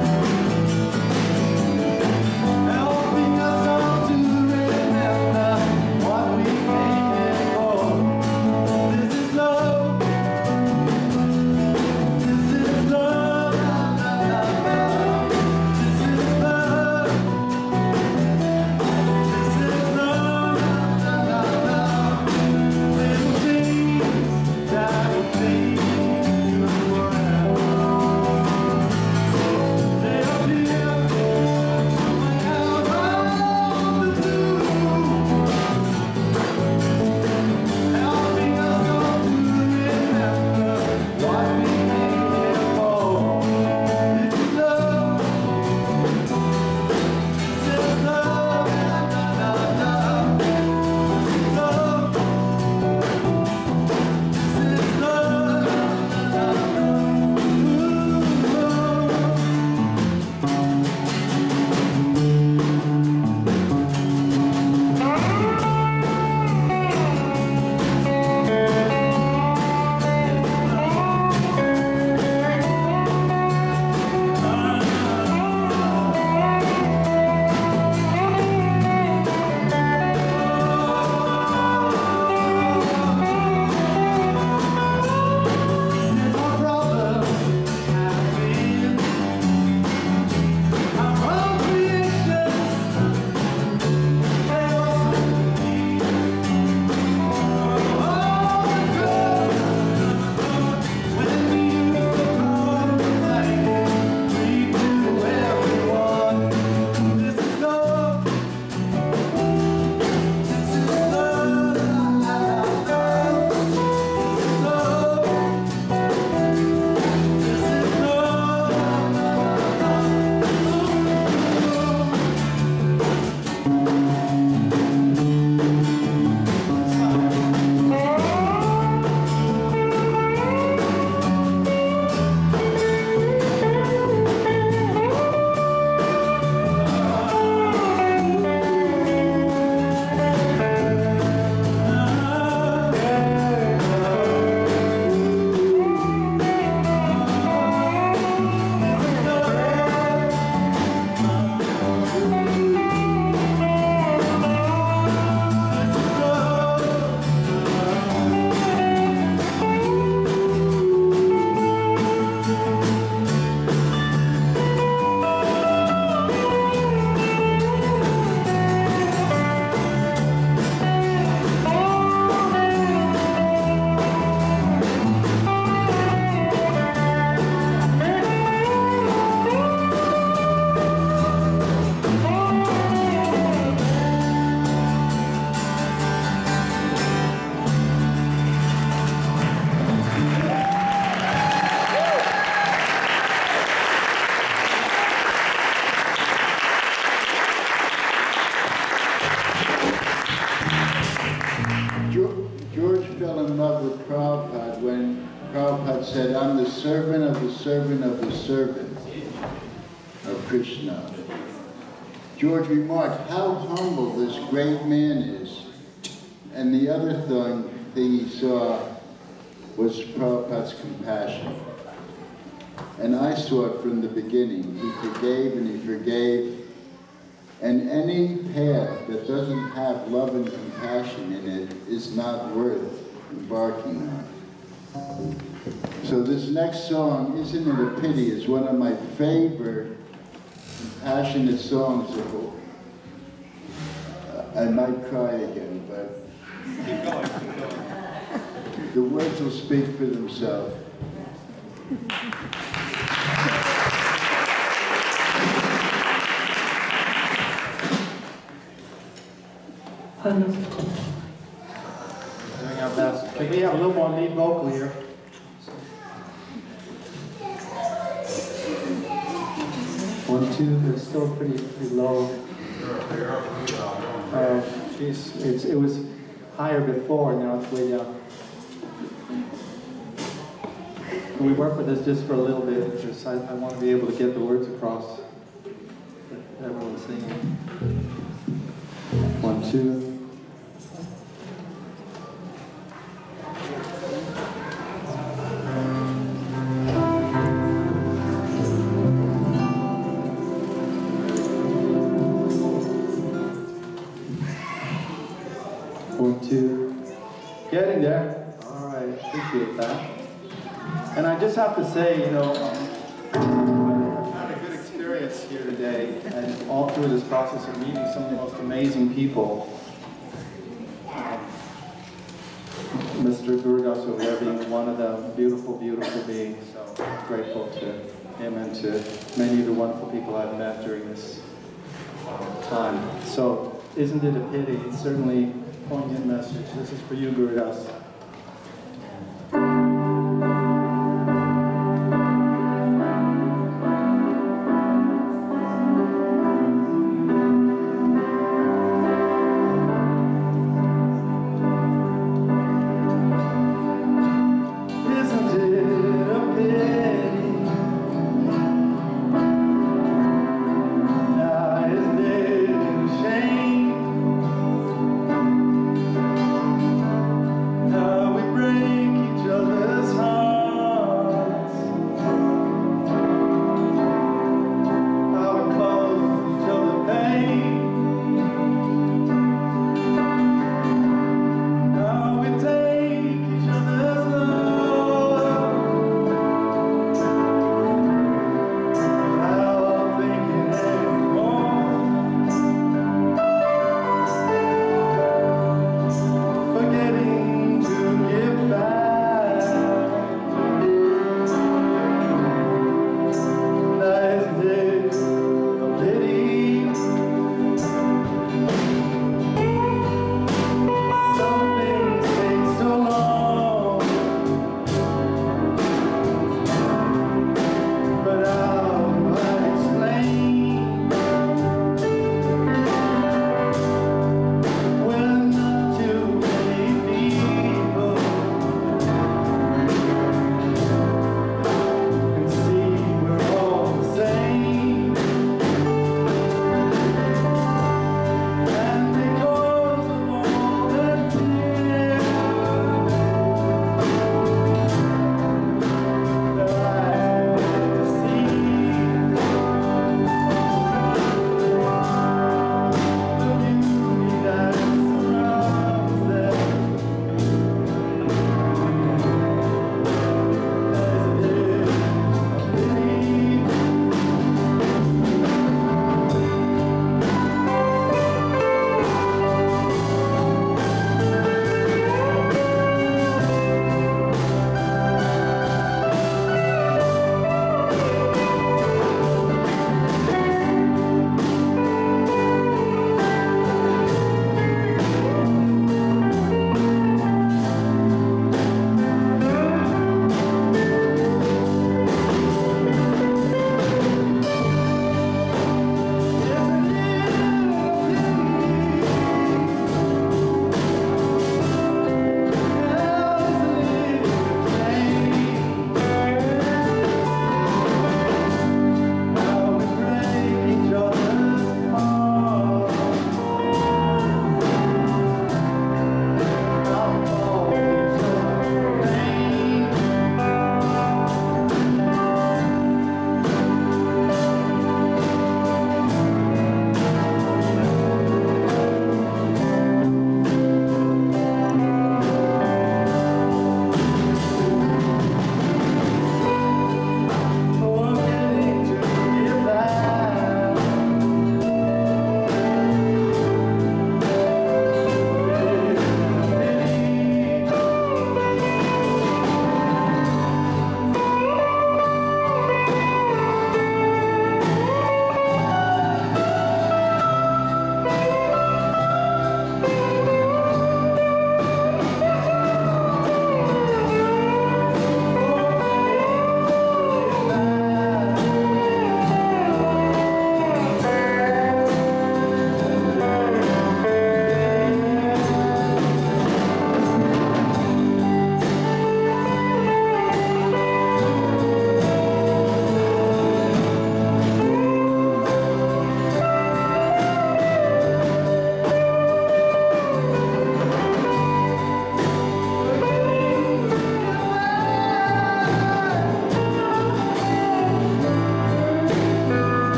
in love with Prabhupada when Prabhupada said, I'm the servant of the servant of the servant of Krishna. George remarked how humble this great man is. And the other thing he saw was Prabhupada's compassion. And I saw it from the beginning. He forgave and he forgave. And any path that doesn't have love and compassion in it is not worth embarking on. So this next song, Isn't It a Pity, is one of my favorite passionate songs. I might cry again, but Keep going, keep going. the words will speak for themselves. Doing our best. Can we have a little more lead vocal here? One, two, they're still pretty low. It was higher before, now it's way down. Can we work with this just for a little bit? Because I want to be able to get the words across that everyone's singing. One, two. One, two. Getting there. All right, appreciate that. And I just have to say, you know, I've had a good experience here today, and all through this process of meeting some of the most amazing people. Mr. Gurudas over there being one of them, beautiful, beautiful beings. So I'm grateful to him and to many of the wonderful people I've met during this time. So, isn't it a pity? It's certainly a poignant message. This is for you, Gurudas. No.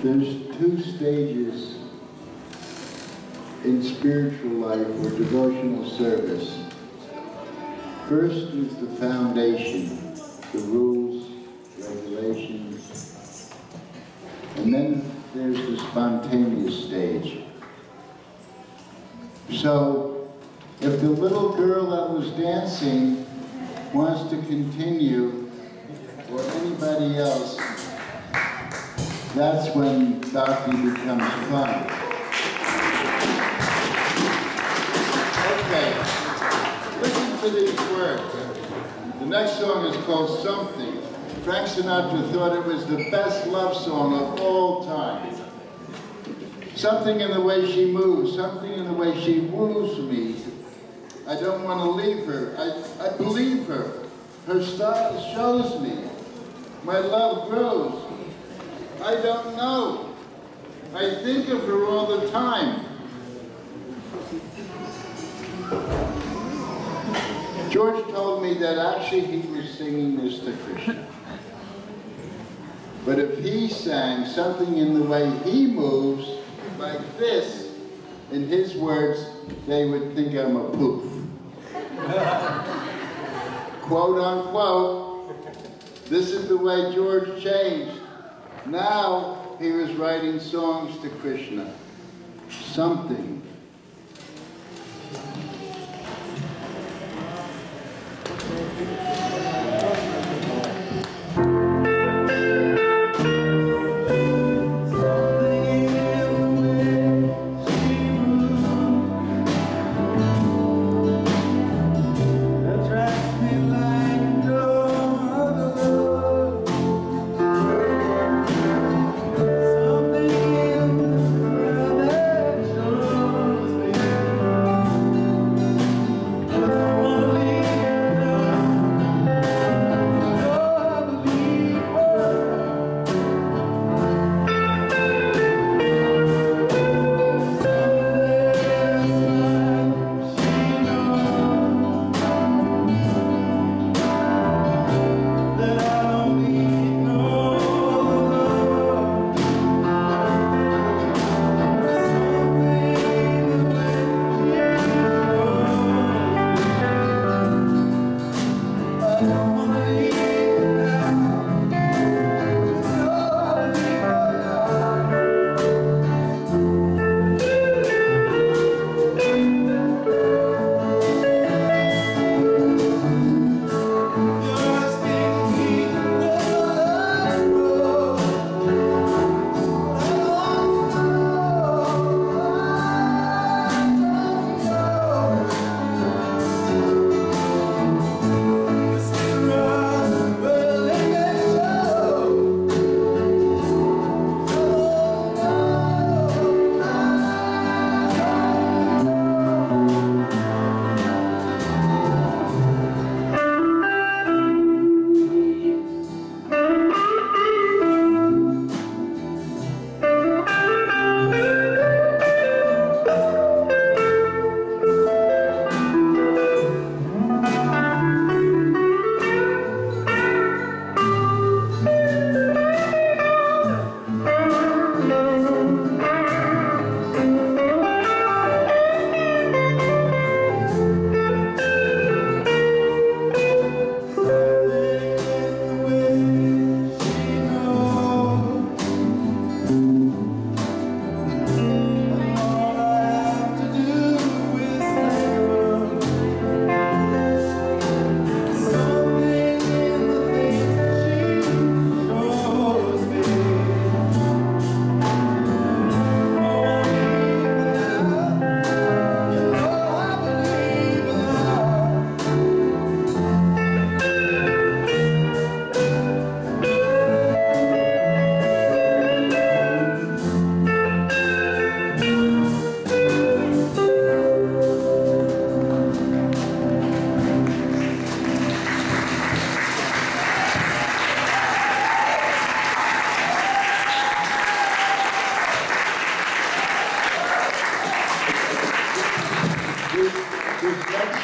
There's two stages in spiritual life or devotional service. First is the foundation, the rules, regulations, and then there's the spontaneous stage. So, if the little girl that was dancing wants to continue, or anybody else, that's when bhakti becomes fun. Okay, listen to these words. The next song is called Something. Frank Sinatra thought it was the best love song of all time. Something in the way she moves, something in the way she woos me. I don't want to leave her. I believe her. Her style shows me. My love grows. I don't know. I think of her all the time. George told me that actually he was singing this to Krishna. But if he sang something in the way he moves, like this, in his words, they would think I'm a poof. Quote unquote, this is the way George changed. Now he was writing songs to Krishna. Something.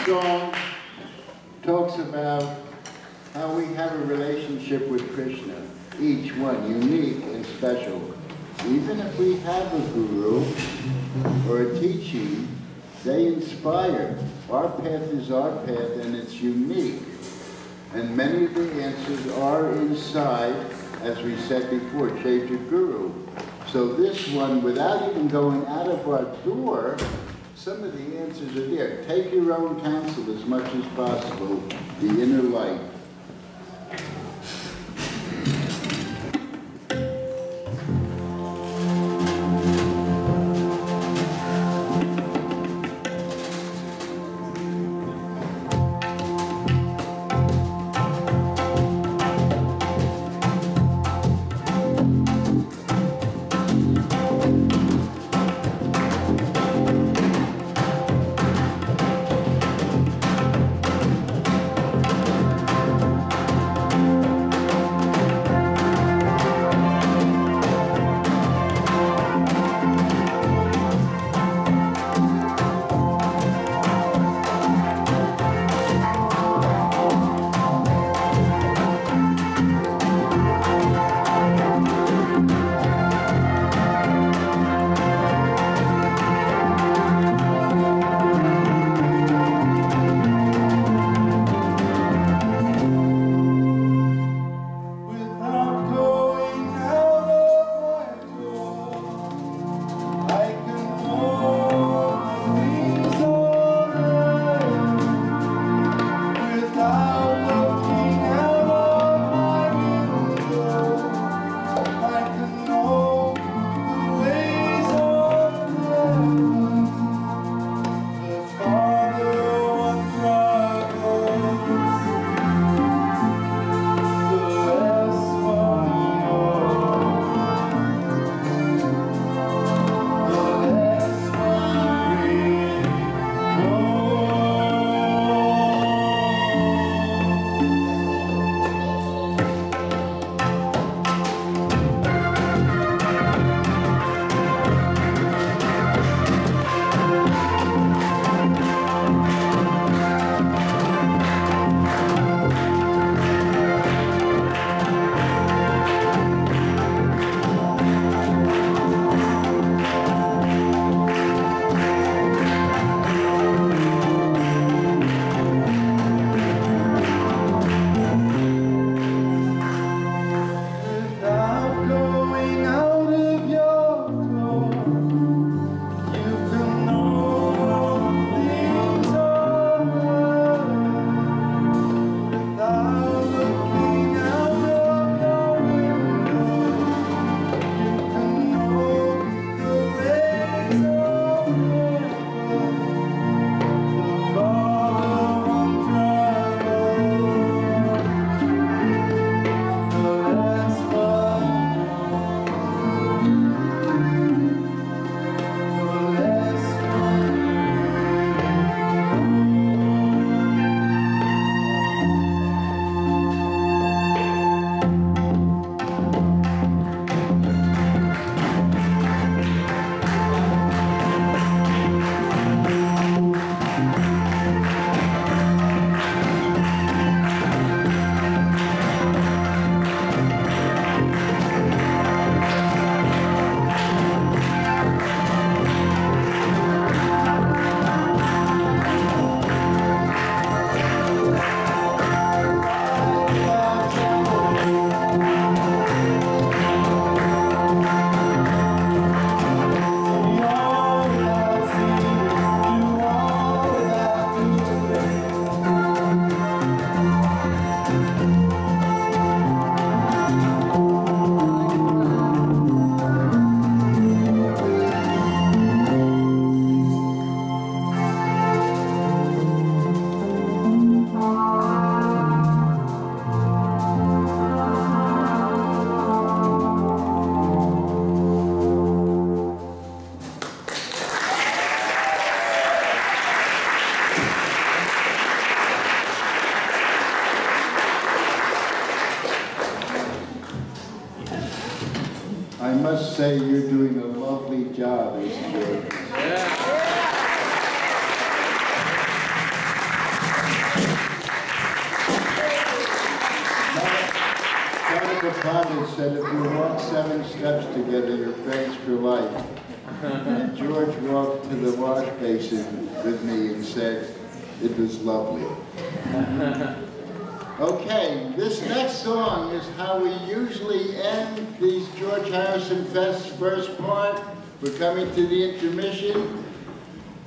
song talks about how we have a relationship with Krishna, each one unique and special. even if we have a guru or a teaching, they inspire. Our path is our path and it's unique. And many of the answers are inside, as we said before, change your guru. So this one, without even going out of our door, some of the answers are there. Take your own counsel as much as possible, the inner light. I must say you're doing a lovely job as children. Not a Prophet said, if you walk 7 steps together, you're friends for life. And George walked to the wash basin with me and said, it was lovely. Okay, this next song is how we usually end these George Harrison Fest's first part. We're coming to the intermission.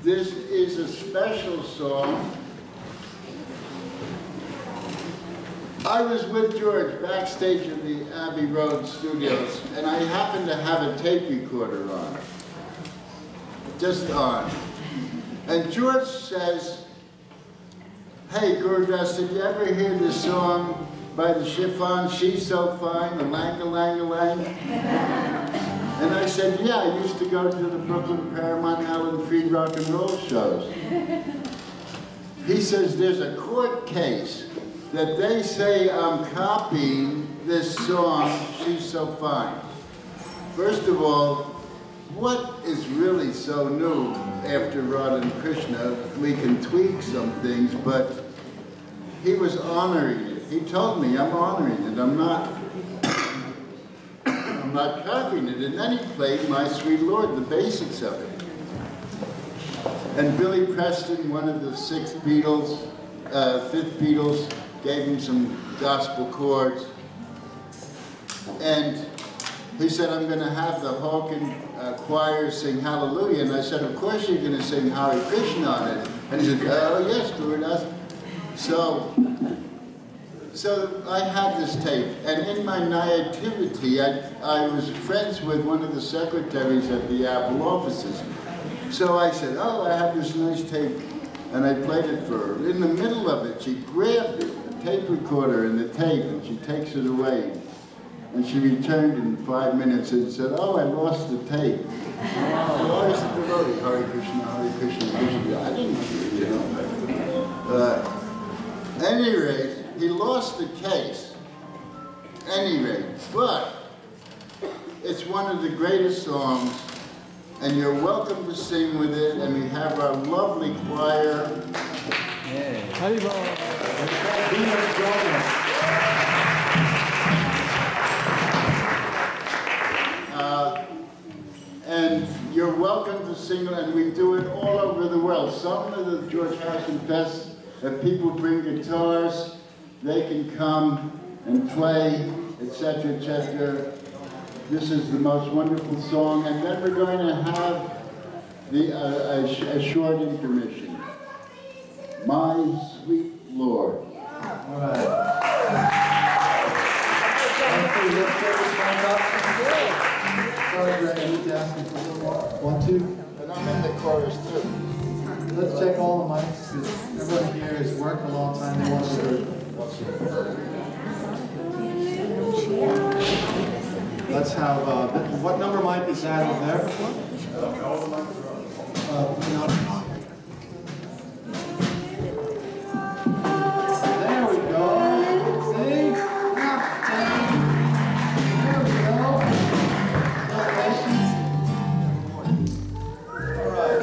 This is a special song. I was with George backstage in the Abbey Road studios, and I happened to have a tape recorder on. Just on. And George says, hey, Gurdas, did you ever hear this song by the Chiffon, She's So Fine, the Lang-a-Lang-a-Lang? And I said, yeah, I used to go to the Brooklyn Paramount Alan Freed rock and roll shows. He says, there's a court case that they say I'm copying this song, She's So Fine. First of all, what is really so new after Radha and Krishna? We can tweak some things, but he was honoring it. He told me, I'm honoring it. I'm not copying it. And then he played My Sweet Lord, the basics of it. And Billy Preston, one of the 5th Beatles, gave him some gospel chords. And he said, I'm going to have the Hawken choir sing Hallelujah. And I said, of course you're going to sing Hare Krishna on it. And he said, oh yes, Gurudas. So I had this tape. And in my naivety, I was friends with one of the secretaries at the Apple offices. So I said, oh, I have this nice tape. And I played it for her. In the middle of it, she grabbed it, the tape recorder and the tape, and she takes it away. And she returned in 5 minutes and said, oh, I lost the tape. So I was the devotee, Hare Krishna, Hare Krishna, Krishna. I didn't hear, you know. At any rate, he lost the case. Any rate, but it's one of the greatest songs, and you're welcome to sing with it, and we have our lovely choir. And you're welcome to sing, and we do it all over the world. Some of the George Harrison Fest, if people bring guitars, they can come and play, etc., etc. This is the most wonderful song, and then we're going to have a short intermission. My Sweet Lord. All right. Sorry, Greg, I need to ask you for one more. 1, 2. And I'm in the chorus too. Let's check all the mics, because everybody here has worked a long time. They want to hear. Let's have, what number mic is that over there? There we go. See? There we go. Congratulations. All right.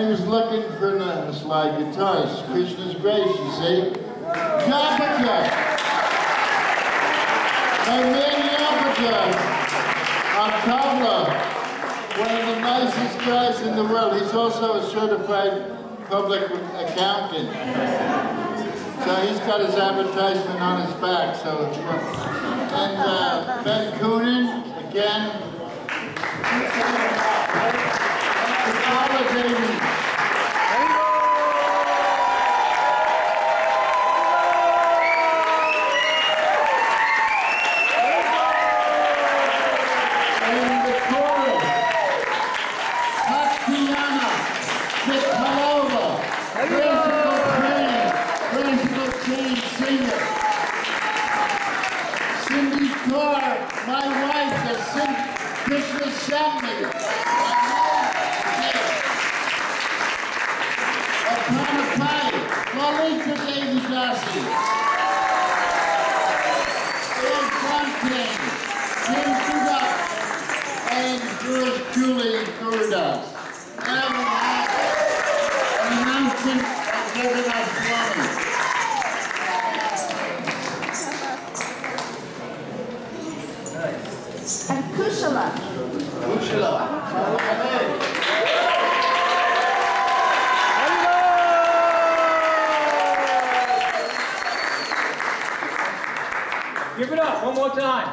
he was looking for a slide guitar. It's Krishna's grace, you see. Yapaka! My man Yapaka on tabla, one of the nicest guys in the world. He's also a certified public accountant. So he's got his advertisement on his back. So, and Ben Coonan, again. My wife, the Krishna Shamli. Apanapai, Lalita Devi Dasi. And chanting, Jim Sudak, and yours truly, Gurudas. And an announcement of Jagannath Swami. And Kushala. Kushala. Give it up one more time.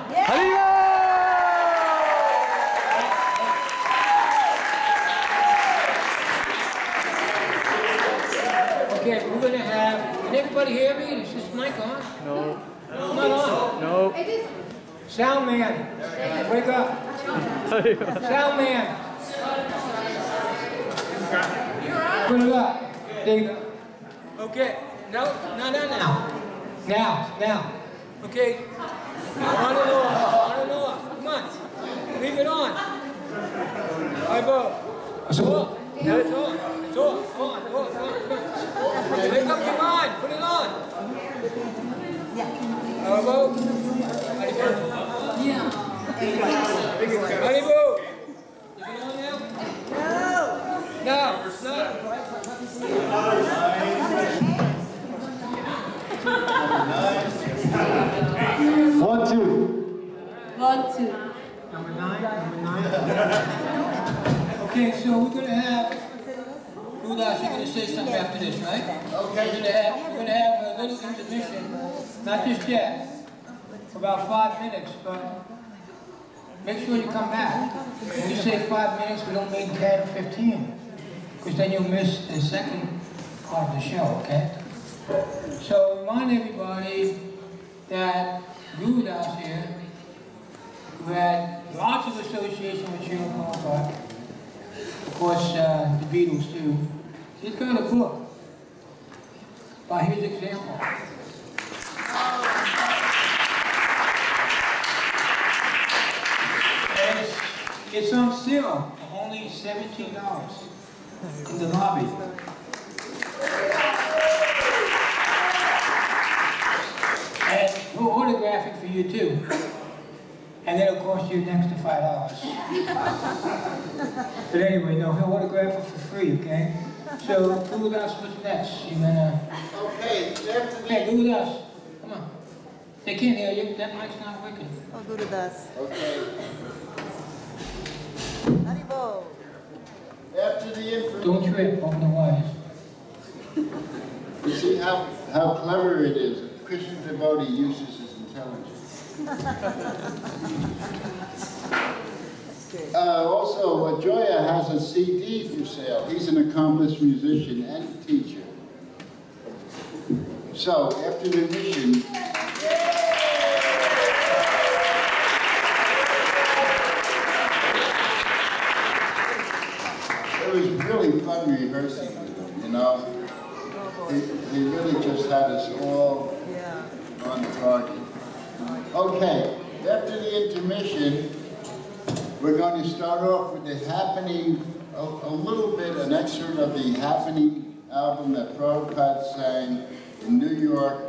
Okay, we're going to have, can everybody hear me? Is this mic on? No. It's not on? No. Sound man, wake up. Sound man. Put it up. There you go. Okay. No. Now. Okay. On and off. Come on. Leave it on. All right, Bo. It's off. Now it's on. It's off. On. Make up your mind. Put it on. All right, Bo. Yeah. Haribo! Is it on now? No. No. 1, 2. 1, 2. Number 9. Okay, so we're going to have, Udas, you're going to say something after this, right? Okay. We're going to have a little intermission, not just yet, for about 5 minutes, but make sure you come back. When we say 5 minutes, we don't mean 10 or 15, because then you'll miss the second part of the show, okay? So remind everybody that Gurudas here, who had lots of association with Srila Prabhupada, of course the Beatles too, he's got a book by his example. It's on sale for only $17 in the lobby. And we'll autograph it for you too. And then it'll cost you next to $5. But anyway, no, he'll autograph it for free, okay? So, Gurudas, what's next? You're gonna... Okay, Hey, Gurudas, come on. They can't hear you, that mic's not working. Oh, Gurudas. Okay. Haribo. After the information. Don't trip over the wires. You see how clever it is. A Christian devotee uses his intelligence. Also, Joya has a CD for sale. He's an accomplished musician and teacher. So, after the mission, it was really fun rehearsing with him, you know. He really just had us all on target. Okay, after the intermission, we're going to start off with the Happening, a little bit, an excerpt of the Happening album that Prabhupada sang in New York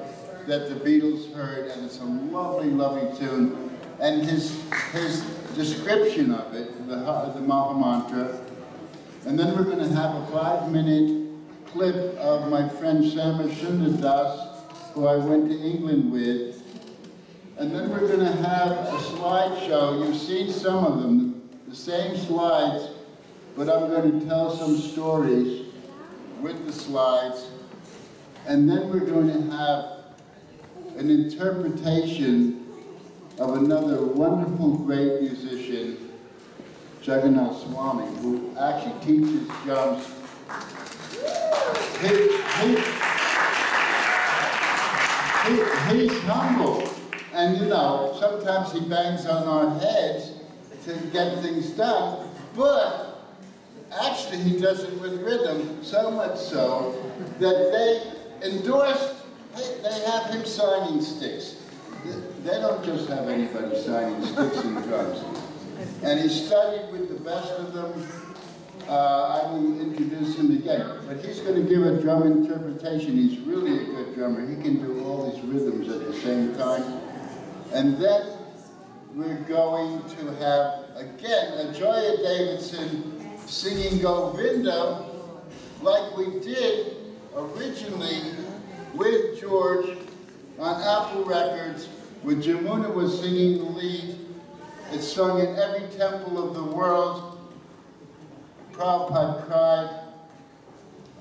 that the Beatles heard, and it's a lovely, lovely tune. And his description of it, the Maha mantra, And then we're going to have a 5-minute clip of my friend Sama Sundardas, who I went to England with. And then we're going to have a slideshow. You've seen some of them, the same slides, but I'm going to tell some stories with the slides. And then we're going to have an interpretation of another wonderful, great musician, Jagannath Swami, who actually teaches drums. He's humble, and you know, sometimes he bangs on our heads to get things done, but actually he does it with rhythm, so much so that they endorsed, they have him signing sticks. They don't just have anybody signing sticks and drums. And he studied with the best of them. I will introduce him again. But he's going to give a drum interpretation. He's really a good drummer. He can do all these rhythms at the same time. And then we're going to have, again, Ajoya Davidson singing Govinda like we did originally with George on Apple Records, when Jamuna was singing the lead. It's sung in every temple of the world. Prabhupada cried.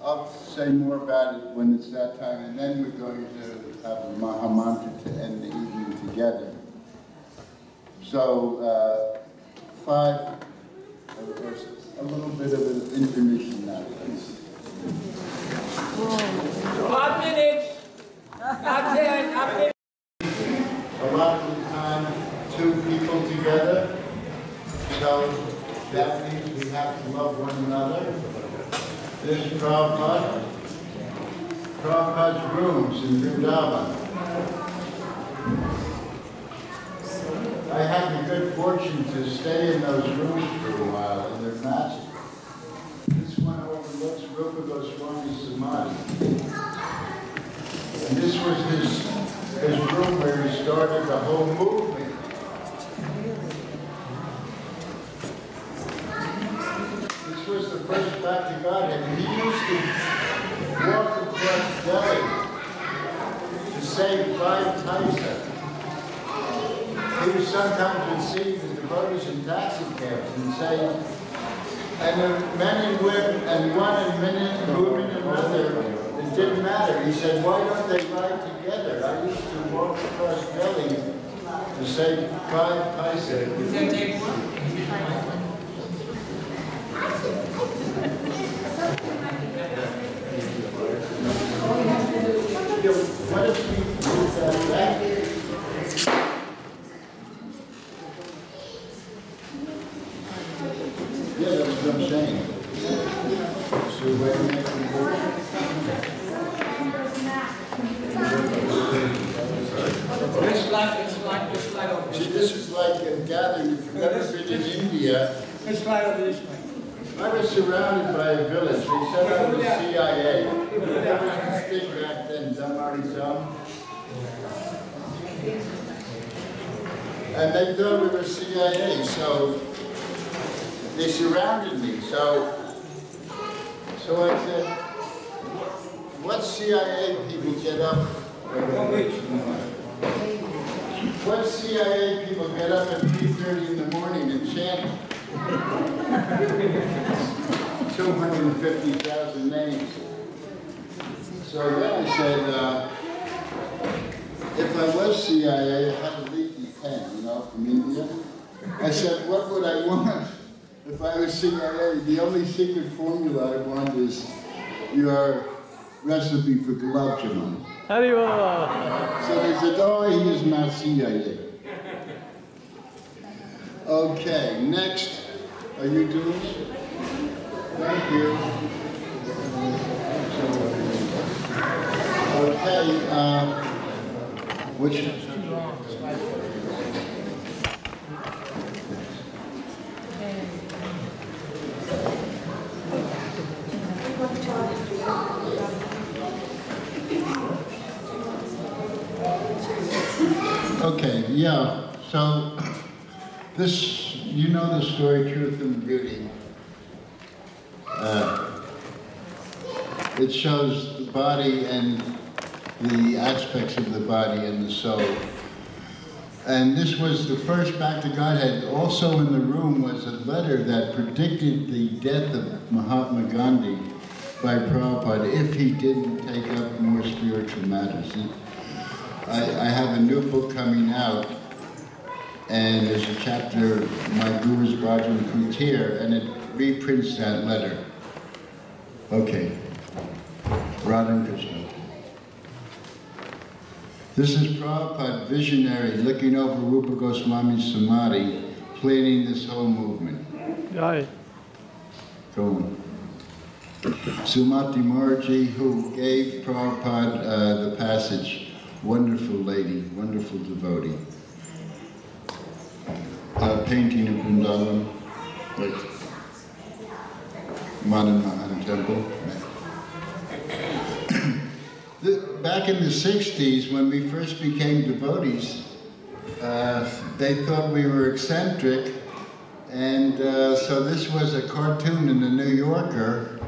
I'll say more about it when it's that time. And then we're going to have a Maha mantra to end the evening together. So, a little bit of an intermission now, please. 5 minutes. Not 10. Not 15. A lot of the time, 2 people together. So that means we have to love one another. This is Prabhupada. Prabhupada's rooms in Vrindavan. I had the good fortune to stay in those rooms for a while, and they're massive. This one overlooks Rupa Goswami's Samadhi. And this was his room where he started the whole movement. This was the first back to Godhead. And he used to walk across Delhi to save 5 paisa. He sometimes would see the devotees in taxi cabs and say, and the men and women, and one and men, women and mother, it didn't matter. He said, why don't they ride together? I used to walk across Delhi to save 5 paisa. What if we do that back? Yeah, that's what I'm saying. So when This slide over. see, this is like a gathering. If you've ever been in India, This slide over this way. I was surrounded by a village. They said I was CIA. There was a stick back then, Zamarizam. And they thought we were CIA, so they surrounded me. So I said, what CIA people get up? What CIA people get up at 3:30 in the morning and chant 250,000 names? So then I said, if I was CIA, I had a leaky pen, you know, from India. I said, what would I want if I was CIA? The only secret formula I want is your recipe for gulab jamun. So they said, oh, he is not CIA. Okay, next. Are you doing it? Thank you. Okay, which? Okay, yeah, so this, you know the story, Truth and Beauty. It shows the body and the aspects of the body and the soul. And this was the first Back to Godhead. Also in the room was a letter that predicted the death of Mahatma Gandhi by Prabhupada if he didn't take up more spiritual matters. I have a new book coming out, and there's a chapter, My Guru's Bhajan Kutir, and it reprints that letter. Okay. Radha Krishna. This is Prabhupada, visionary, looking over Rupa Goswami's Samadhi, planning this whole movement. Aye. Go on. Sumati Moorji, who gave Prabhupada the passage, wonderful lady, wonderful devotee. Painting of Vrindavan, like Maha Temple. Back in the 60s, when we first became devotees, they thought we were eccentric, and so this was a cartoon in the New Yorker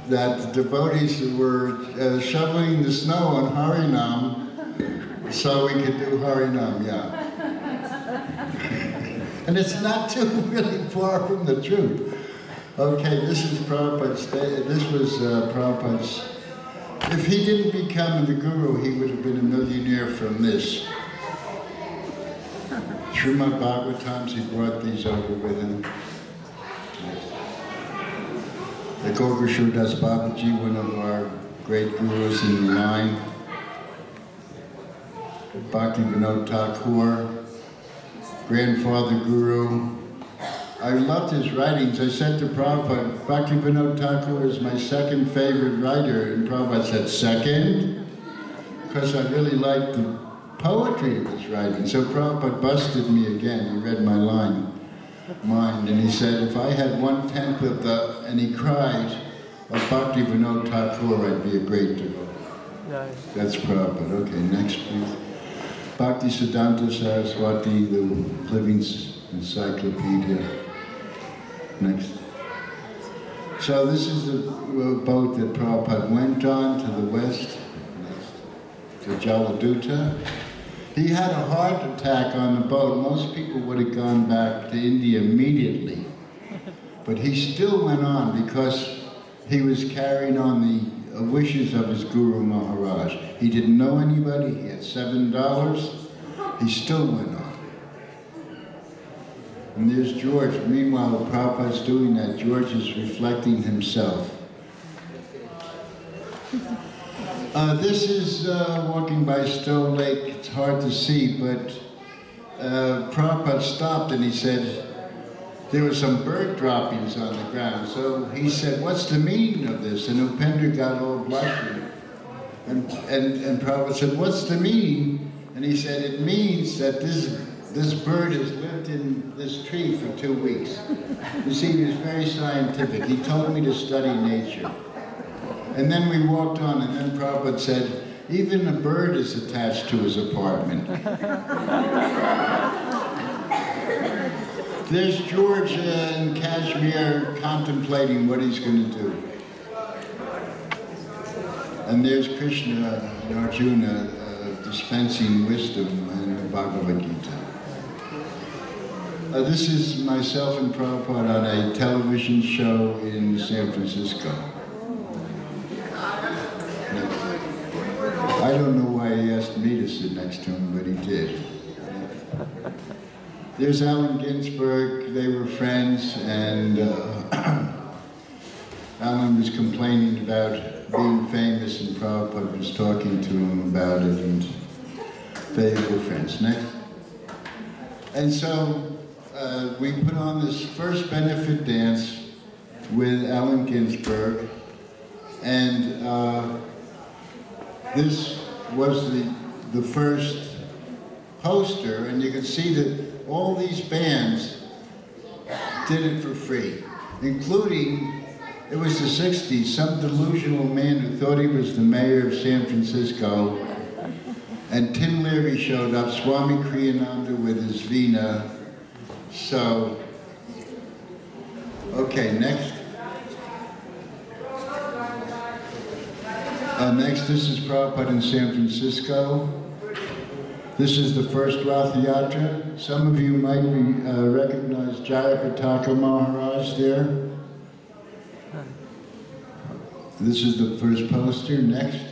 that the devotees were shoveling the snow on Harinam so we could do Harinam, yeah. And it's not too really far from the truth. Okay, this is Prabhupada's, this was Prabhupada's. If he didn't become the guru, he would have been a millionaire from this. Srimad Bhagavatams, he brought these over with him. The Gogashur Das Babaji, one of our great gurus in the line. Bhakti Vinod Thakur, grandfather guru. I loved his writings. I said to Prabhupada, Bhakti Vinod Thakur is my second favorite writer, and Prabhupada said, second? Because I really liked the poetry of his writing. So Prabhupada busted me again. He read my mind, and he said, if I had 1/10 of the, and he cried, of Bhakti Vinod Thakur, I'd be a great devotee. Nice. That's Prabhupada. Okay, next please. Bhakti Siddhanta Saraswati, the Living Encyclopedia. Next. So this is the boat that Prabhupada went on to the west, to Jaladuta. He had a heart attack on the boat. Most people would have gone back to India immediately. But he still went on because he was carrying on the wishes of his Guru Maharaj. He didn't know anybody, he had $7. He still went on. And there's George. Meanwhile, Prabhupada's doing that. George is reflecting himself. This is walking by Stowe Lake. It's hard to see, but Prabhupada stopped and he said, there were some bird droppings on the ground. So he said, what's the meaning of this? And Upendra got all blushing. And Prabhupada said, what's the meaning? And he said, it means that this bird has lived in this tree for 2 weeks. You see, he was very scientific. He told me to study nature. And then we walked on, and then Prabhupada said, even a bird is attached to his apartment. There's George in Kashmir contemplating what he's going to do. And there's Krishna and Arjuna dispensing wisdom in the Bhagavad Gita. This is myself and Prabhupada on a television show in San Francisco. I don't know why he asked me to sit next to him, but he did. There's Allen Ginsberg. They were friends, and Allen was complaining about being famous, and Prabhupada was talking to him about it, and they were friends. Next. And so we put on this first benefit dance with Allen Ginsberg, and this was the first poster, and you can see that all these bands did it for free, including, it was the 60s, some delusional man who thought he was the mayor of San Francisco, and Tim Leary showed up, Swami Kriyananda with his Veena. So, okay, next. Next, this is Prabhupada in San Francisco. This is the first Rath Yatra. Some of you might recognize Jayapataka Maharaj there. This is the first poster. Next.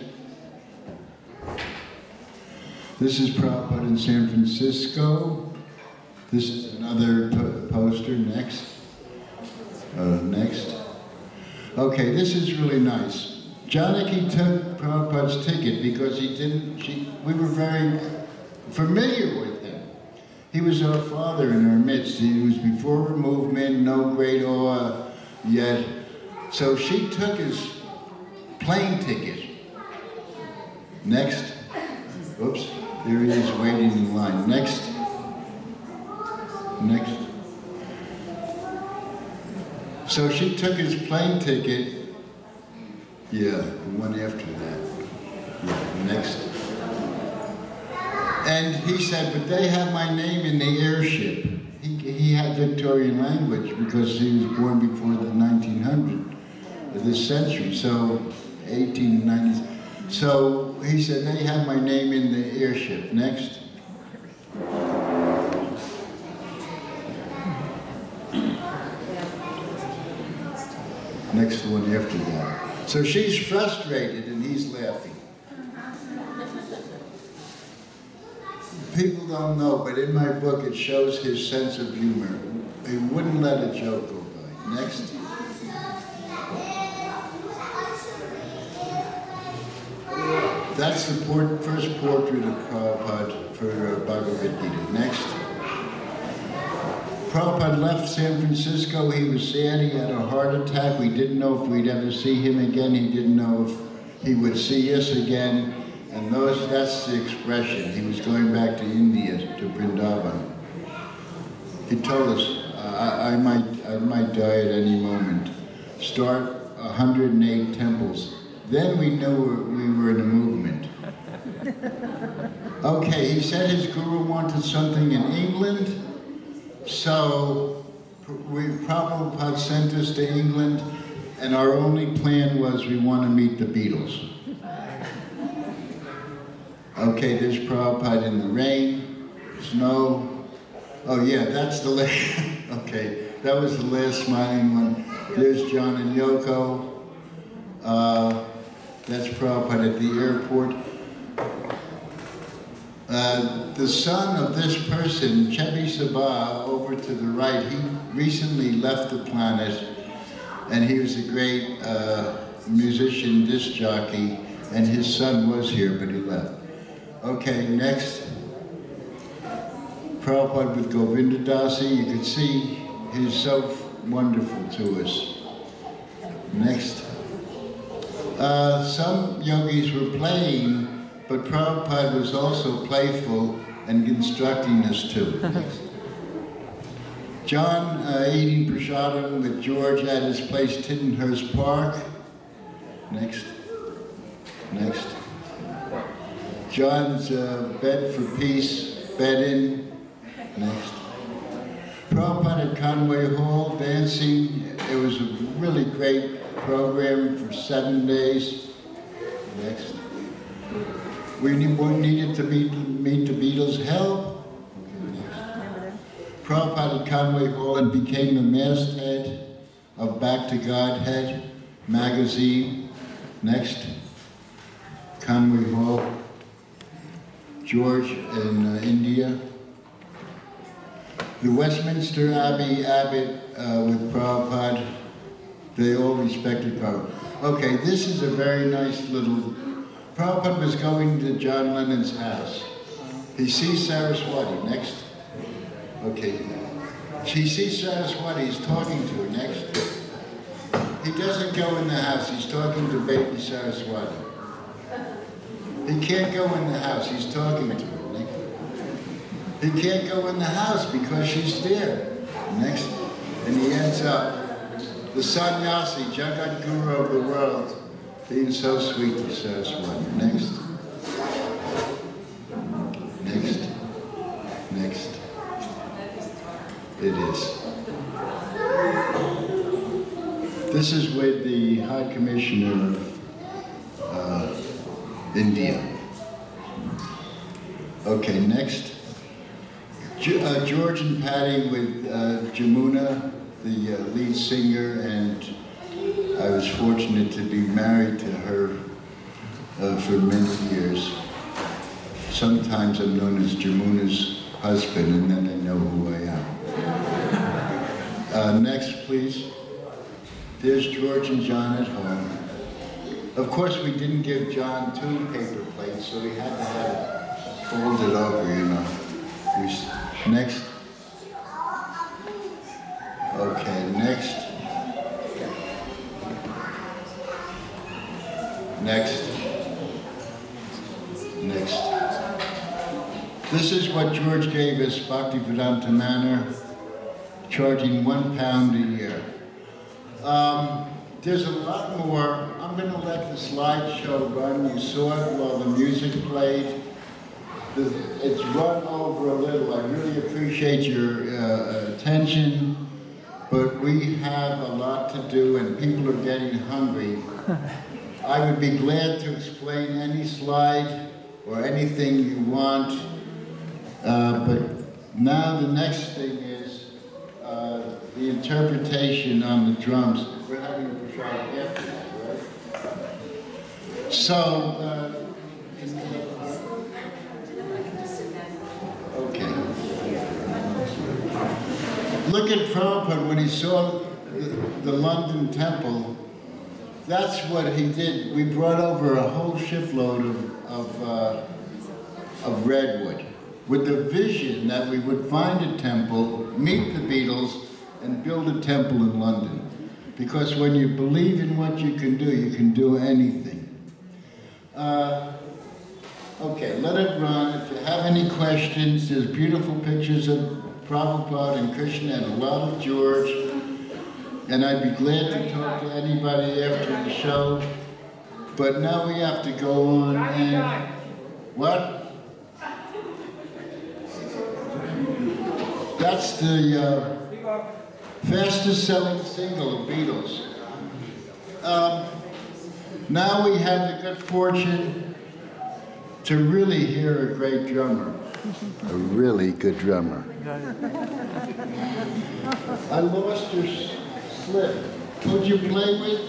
This is Prabhupada in San Francisco. This is another poster. Next. Next. Okay, this is really nice. Janaki took Prabhupada's ticket because we were very familiar with him. He was our father in our midst. He was before our movement, no great awe yet. So she took his plane ticket. Next. Oops, there he is waiting in line. Next. Next. So she took his plane ticket. Yeah, the one after that. Yeah, next. And he said, but they have my name in the airship. He had Victorian language because he was born before the 1900s of this century, so 1890s. So he said, they have my name in the airship. Next. Next one after that. So she's frustrated and he's laughing. People don't know, but in my book it shows his sense of humor. He wouldn't let a joke go by. Next. That's the first portrait of Prabhupada for Bhagavad Gita. Next. Prabhupada left San Francisco. He was sad. He had a heart attack. We didn't know if we'd ever see him again. He didn't know if he would see us again. And that's the expression. He was going back to India, to Vrindavan. He told us, I might die at any moment. Start 108 temples. Then we knew we were in a movement. Okay, he said his guru wanted something in England. So Prabhupada sent us to England, and our only plan was we want to meet the Beatles. Okay, there's Prabhupada in the rain, snow. Oh yeah, that's the last, okay, that was the last smiling one. There's John and Yoko. That's Prabhupada at the airport. The son of this person, Chebi Sabah, over to the right, he recently left the planet, and he was a great musician, disc jockey, and his son was here, but he left. Okay, next. Prabhupada with Govindadasi, you can see he's so wonderful to us. Next. Some yogis were playing, but Prabhupada was also playful and instructing us too. John eating prasadam with George at his place, Tittenhurst Park. Next. Next. John's bed for peace, bed in. Next. Prabhupada at Conway Hall dancing. It was a really great program for 7 days. Next. We needed to meet the Beatles' help. Prabhupada at Conway Hall and became the masthead of Back to Godhead magazine. Next. Conway Hall. George in India. The Westminster Abbey abbot with Prabhupada. They all respected Prabhupada. Okay, this is a very nice little... Prabhupada was going to John Lennon's house. He sees Saraswati. Next. Okay. He sees Saraswati. He's talking to her. Next. He doesn't go in the house. He's talking to baby Saraswati. He can't go in the house. He's talking to her. Next. He can't go in the house because she's there. Next. And he ends up the sannyasi, Jagat Guru of the world, being so sweet to Saraswati. Next. Next. Next. It is. This is with the High Commissioner of India. Okay, next. George and Patty with Jamuna, the lead singer, and I was fortunate to be married to her for many years. Sometimes I'm known as Jamuna's husband, and then they know who I am. Next, please. There's George and John at home. Of course, we didn't give John 2 paper plates, so we had to have it folded over, you know. Next. Okay, next. Next. Next. This is what George gave us, Bhaktivedanta Manor, charging £1 a year. There's a lot more. I'm going to let the slideshow run. You saw it while the music played. It's run over a little. I really appreciate your attention, but we have a lot to do and people are getting hungry. I would be glad to explain any slide or anything you want, but now the next thing is the interpretation on the drums. We're having a prashad after that, right? So, okay. Look at Prabhupada when he saw the London temple. That's what he did. We brought over a whole shipload of redwood with the vision that we would find a temple, meet the Beatles, and build a temple in London. Because when you believe in what you can do anything. Okay, let it run. If you have any questions, there's beautiful pictures of Prabhupada and Krishna and a lot of George. And I'd be glad to talk to anybody after the show. But now we have to go on and... What? That's the fastest selling single of Beatles. Now we have the good fortune to really hear a great drummer. A really good drummer. I lost your slip. Who'd you play with?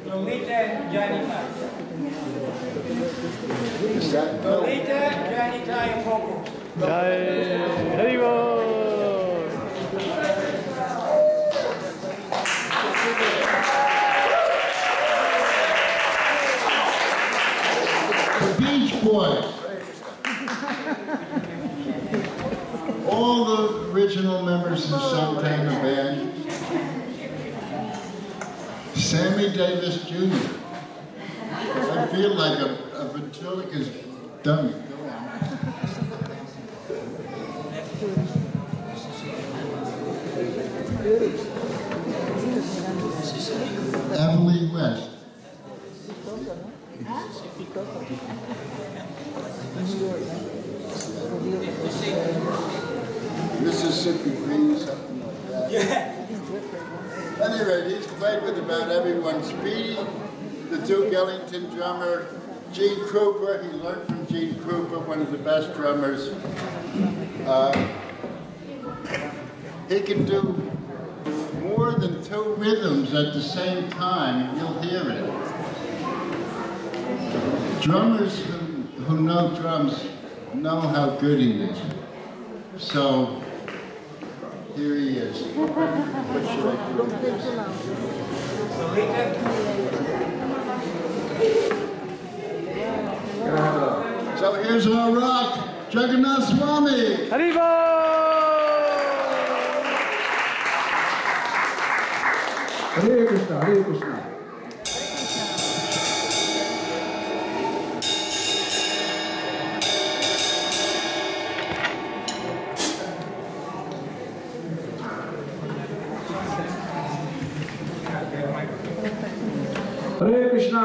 Lolita and Johnny Ty. Is that Lolita, Johnny Ty, and Poco. The Beach Boys. All the original members of Santana Band. Sammy Davis Jr. I feel like a ventriloquist dummy. Go on. Emily West. Mississippi Green, something like that. Yeah. Anyway, he's played with about everyone. Speedy, the Duke Ellington drummer, Gene Krupa. He learned from Gene Krupa, one of the best drummers. He can do more than 2 rhythms at the same time, and you'll hear it. Drummers who know drums know how good he is. So, here he is. What should I do? So here's our rock, Jagannath Swami. Haribo! Hare Krishna, Hare Krishna. Hare Krishna.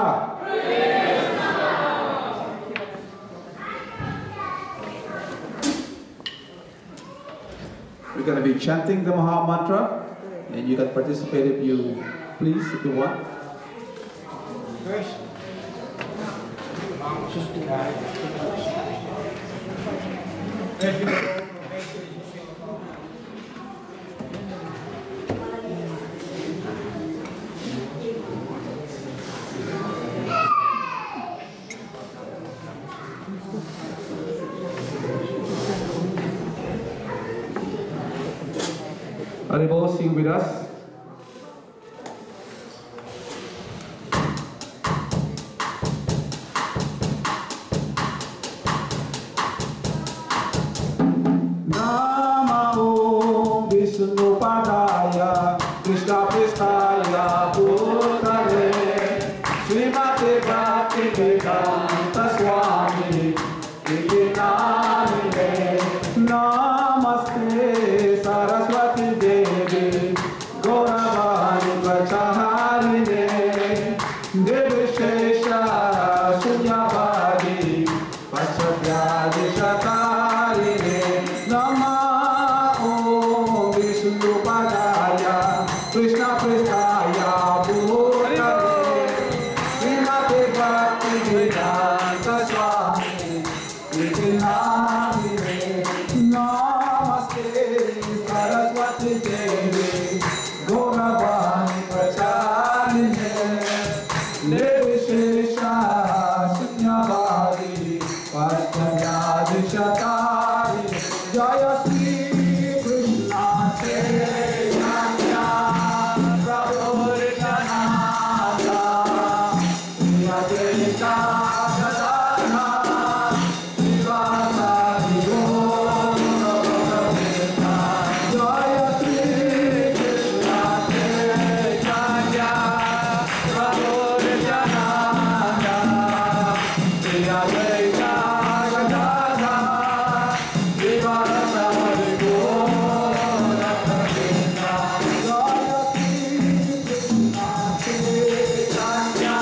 We're going to be chanting the Maha mantra, and you can participate if you please, if you want. First. Are they both sing with us? Namo Vishnu Padaya Krishna Prestaya Bhutale Srimate Bhakti Vedanta Swami Iti Namine Namaste Saraswati Devi Gauravani Vachaharine Devi Shesha Sunyavadi Vachavyadi Shatarine Nama Om Vishnu Padaya Krishna Prestaya Bhutale Srimate Bhakti Vedanta Swami Iti Namine Namaste Saraswati Devi Gauravani Pracharine Devi Shesha Sunyavadi Vachavyadi Shatarine Jaya Sri Krishna Chaitanya Prabhu Nityananda Shri Advaita Gadadhara Srivasadi Gaura Jaya Sri Krishna Chaitanya Prabhu Nityananda Shri Advaita Gadadhara Srivasadi Gaura Jaya Sri Krishna Chaitanya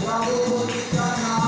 Prabhu Nityananda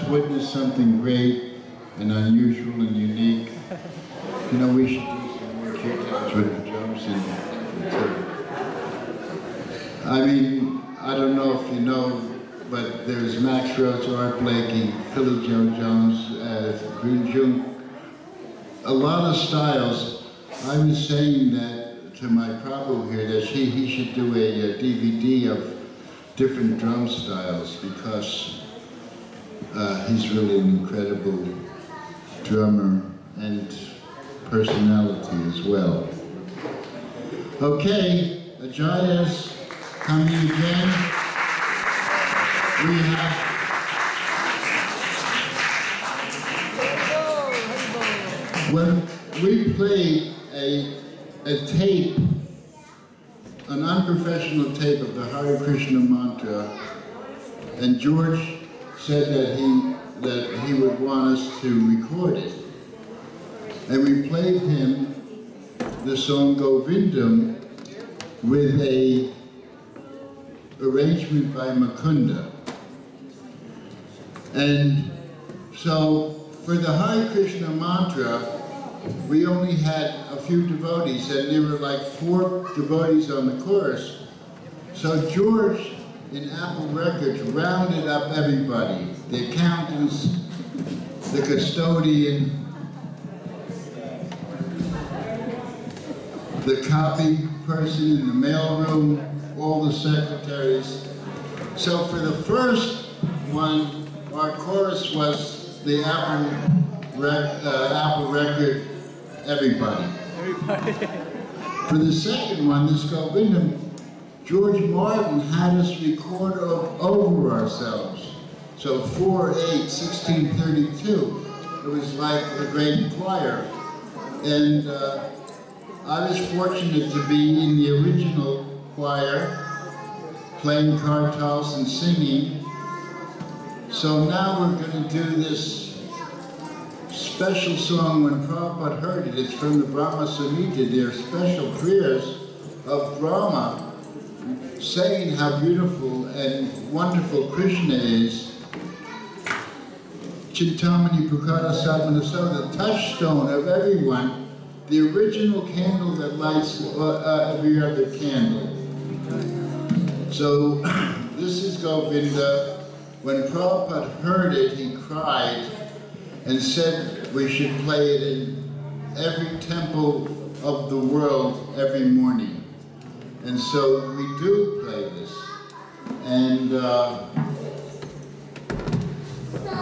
Witnessed something great and unusual and unique. You know, we should do some more chant with the drums and I mean, I don't know if you know, but there's Max Rhodes, Art Blakey, Philly Joe Jones, Green June, a lot of styles. I was saying that to my Prabhu here that he should do a DVD of different drum styles because he's really an incredible drummer and personality as well. Okay, Ajaya's coming again. We have when we played a tape, an unprofessional tape of the Hare Krishna mantra, and George said that he would want us to record it. And we played him the song Govindam with a arrangement by Mukunda. And so for the Hare Krishna mantra, we only had a few devotees, and there were like 4 devotees on the chorus. So George in Apple Records rounded up everybody, the accountants, the custodian, the copy person in the mailroom, all the secretaries. So for the first one, our chorus was the Apple Record, everybody. For the second one, this Govindam, George Martin had us record over ourselves. So 4/8, 1632. It was like a great choir. And I was fortunate to be in the original choir, playing kartals and singing. So now we're going to do this special song when Prabhupada heard it. It's from the Brahma Samhita, their special prayers of Brahma, saying how beautiful and wonderful Krishna is. Chintamani Pukara Sadmanaso, the touchstone of everyone, the original candle that lights every other candle. So this is Govinda. When Prabhupada heard it, he cried and said we should play it in every temple of the world every morning. And so we do play this. And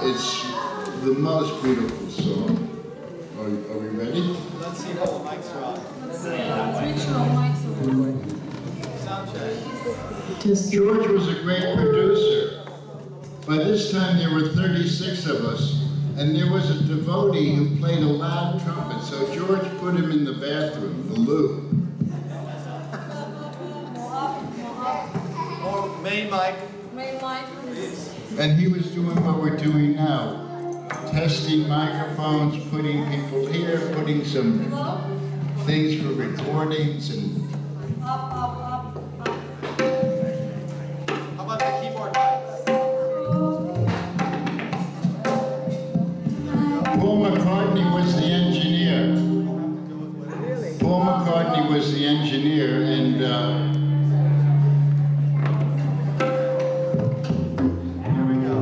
it's the most beautiful song. Are we ready? Let's see how the mics are on. Sound check. George was a great producer. By this time there were 36 of us, and there was a devotee who played a loud trumpet, so George put him in the bathroom, the loo. Main mic. Main mic. And he was doing what we're doing now. Testing microphones, putting people here, putting some things for recordings and... Up. How about the keyboard mic? Paul McCartney was the engineer. Paul McCartney was the engineer, and Here we go.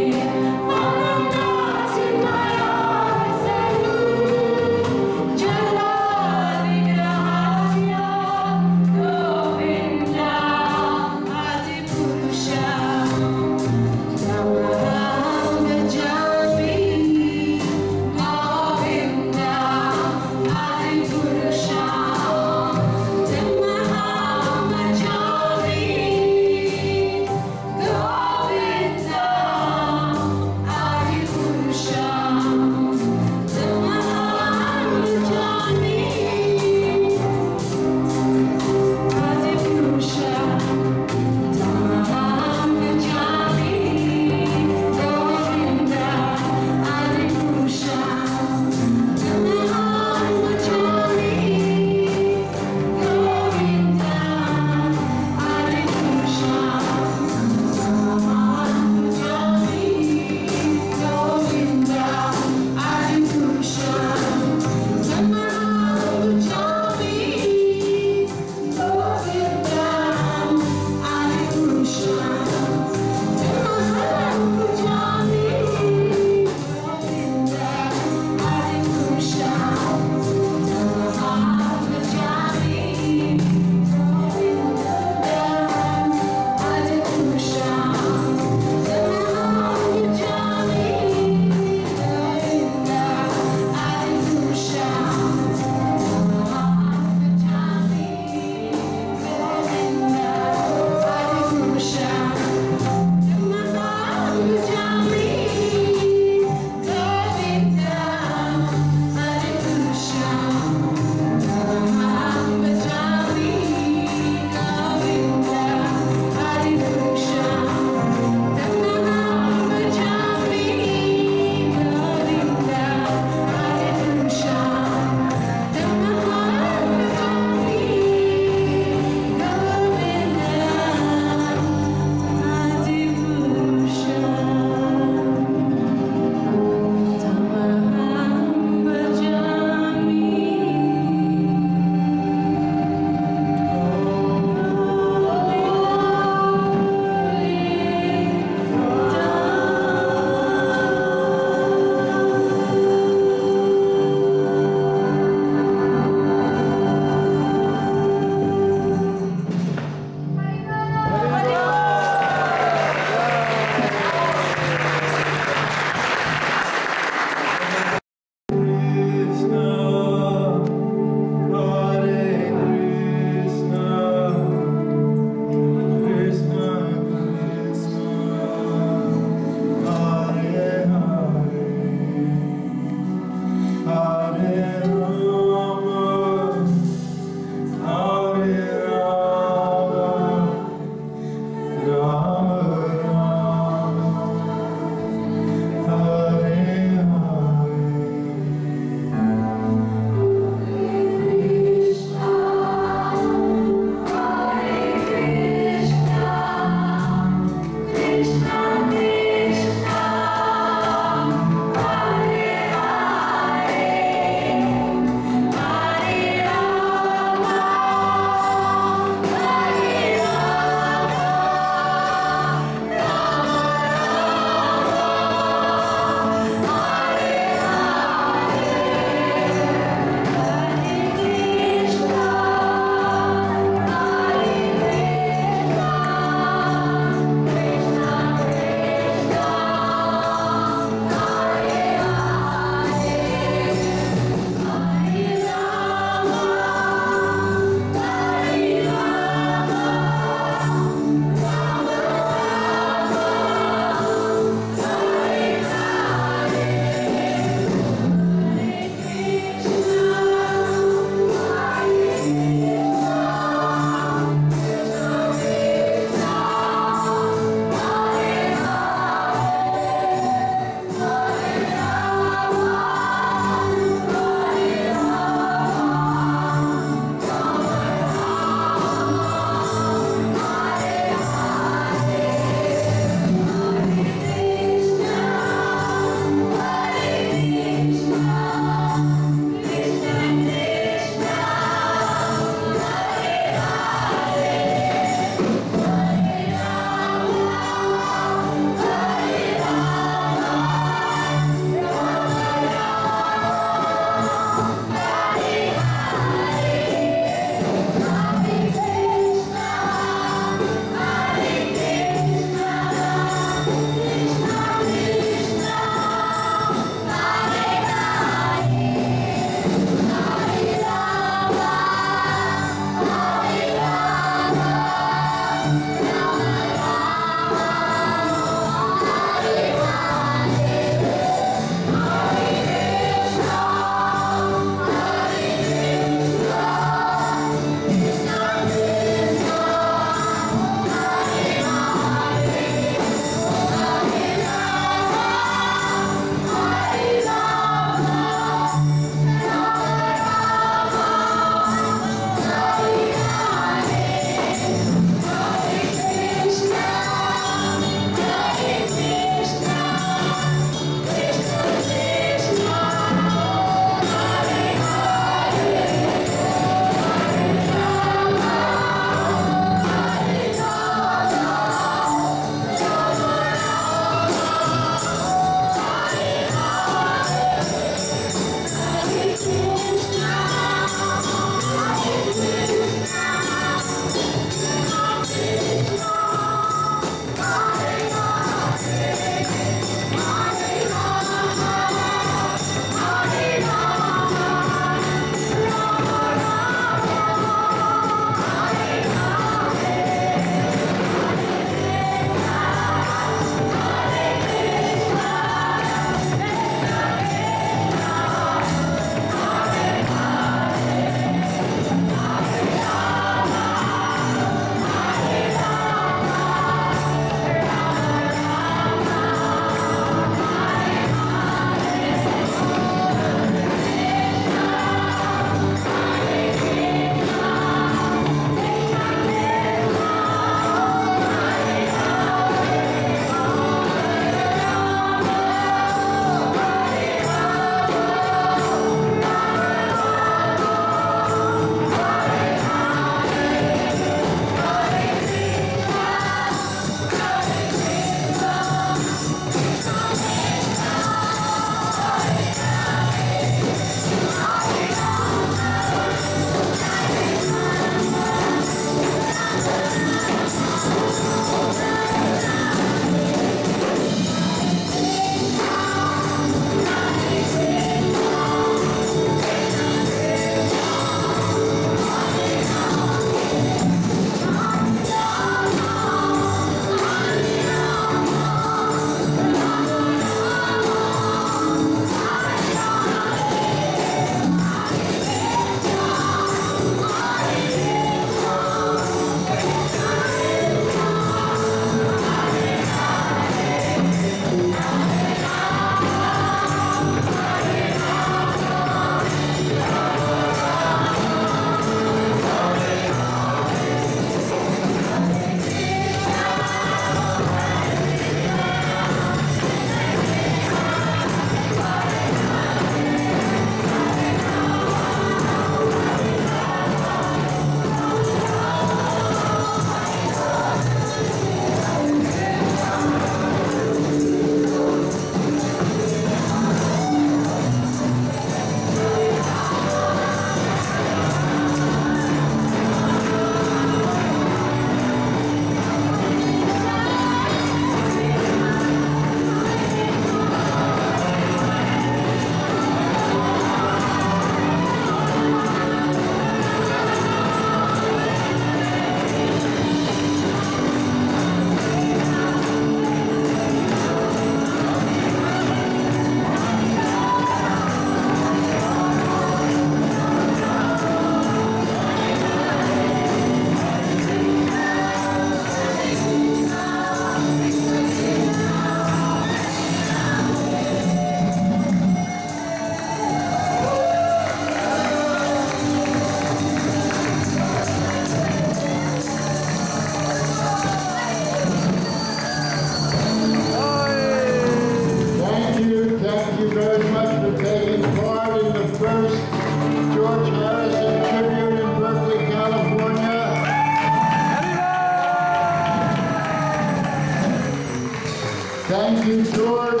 Thank you, George.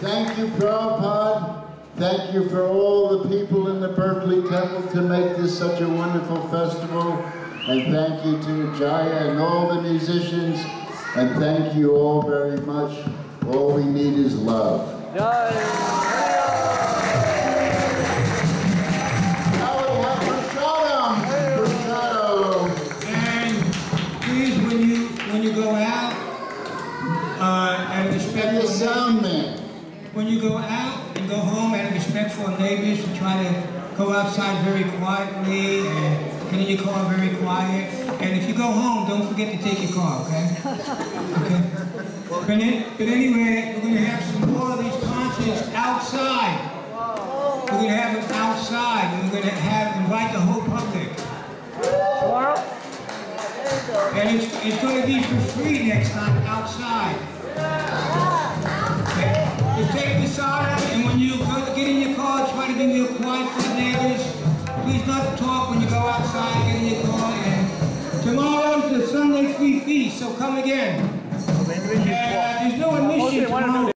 Thank you, Prabhupada. Thank you for all the people in the Berkeley Temple to make this such a wonderful festival. And thank you to Jaya and all the musicians. And thank you all very much. All we need is love. Now we have Prasadam. And please, when you go out, out of respect And the for sound man. when you go out and go home, out of respect for neighbors, to try to go outside very quietly and get in your car very quiet. And if you go home, don't forget to take your car, okay? Okay. But anyway, we're going to have some more of these concerts outside. We're going to have them outside, and we're going to invite the whole public. And it's going to be for free next time outside. Okay? You take the soda, and when you get in your car, try to be real quiet for the neighbors. Please not talk when you go outside, get in your car. And tomorrow's the Sunday Free Feast, so come again. There's no admission tomorrow.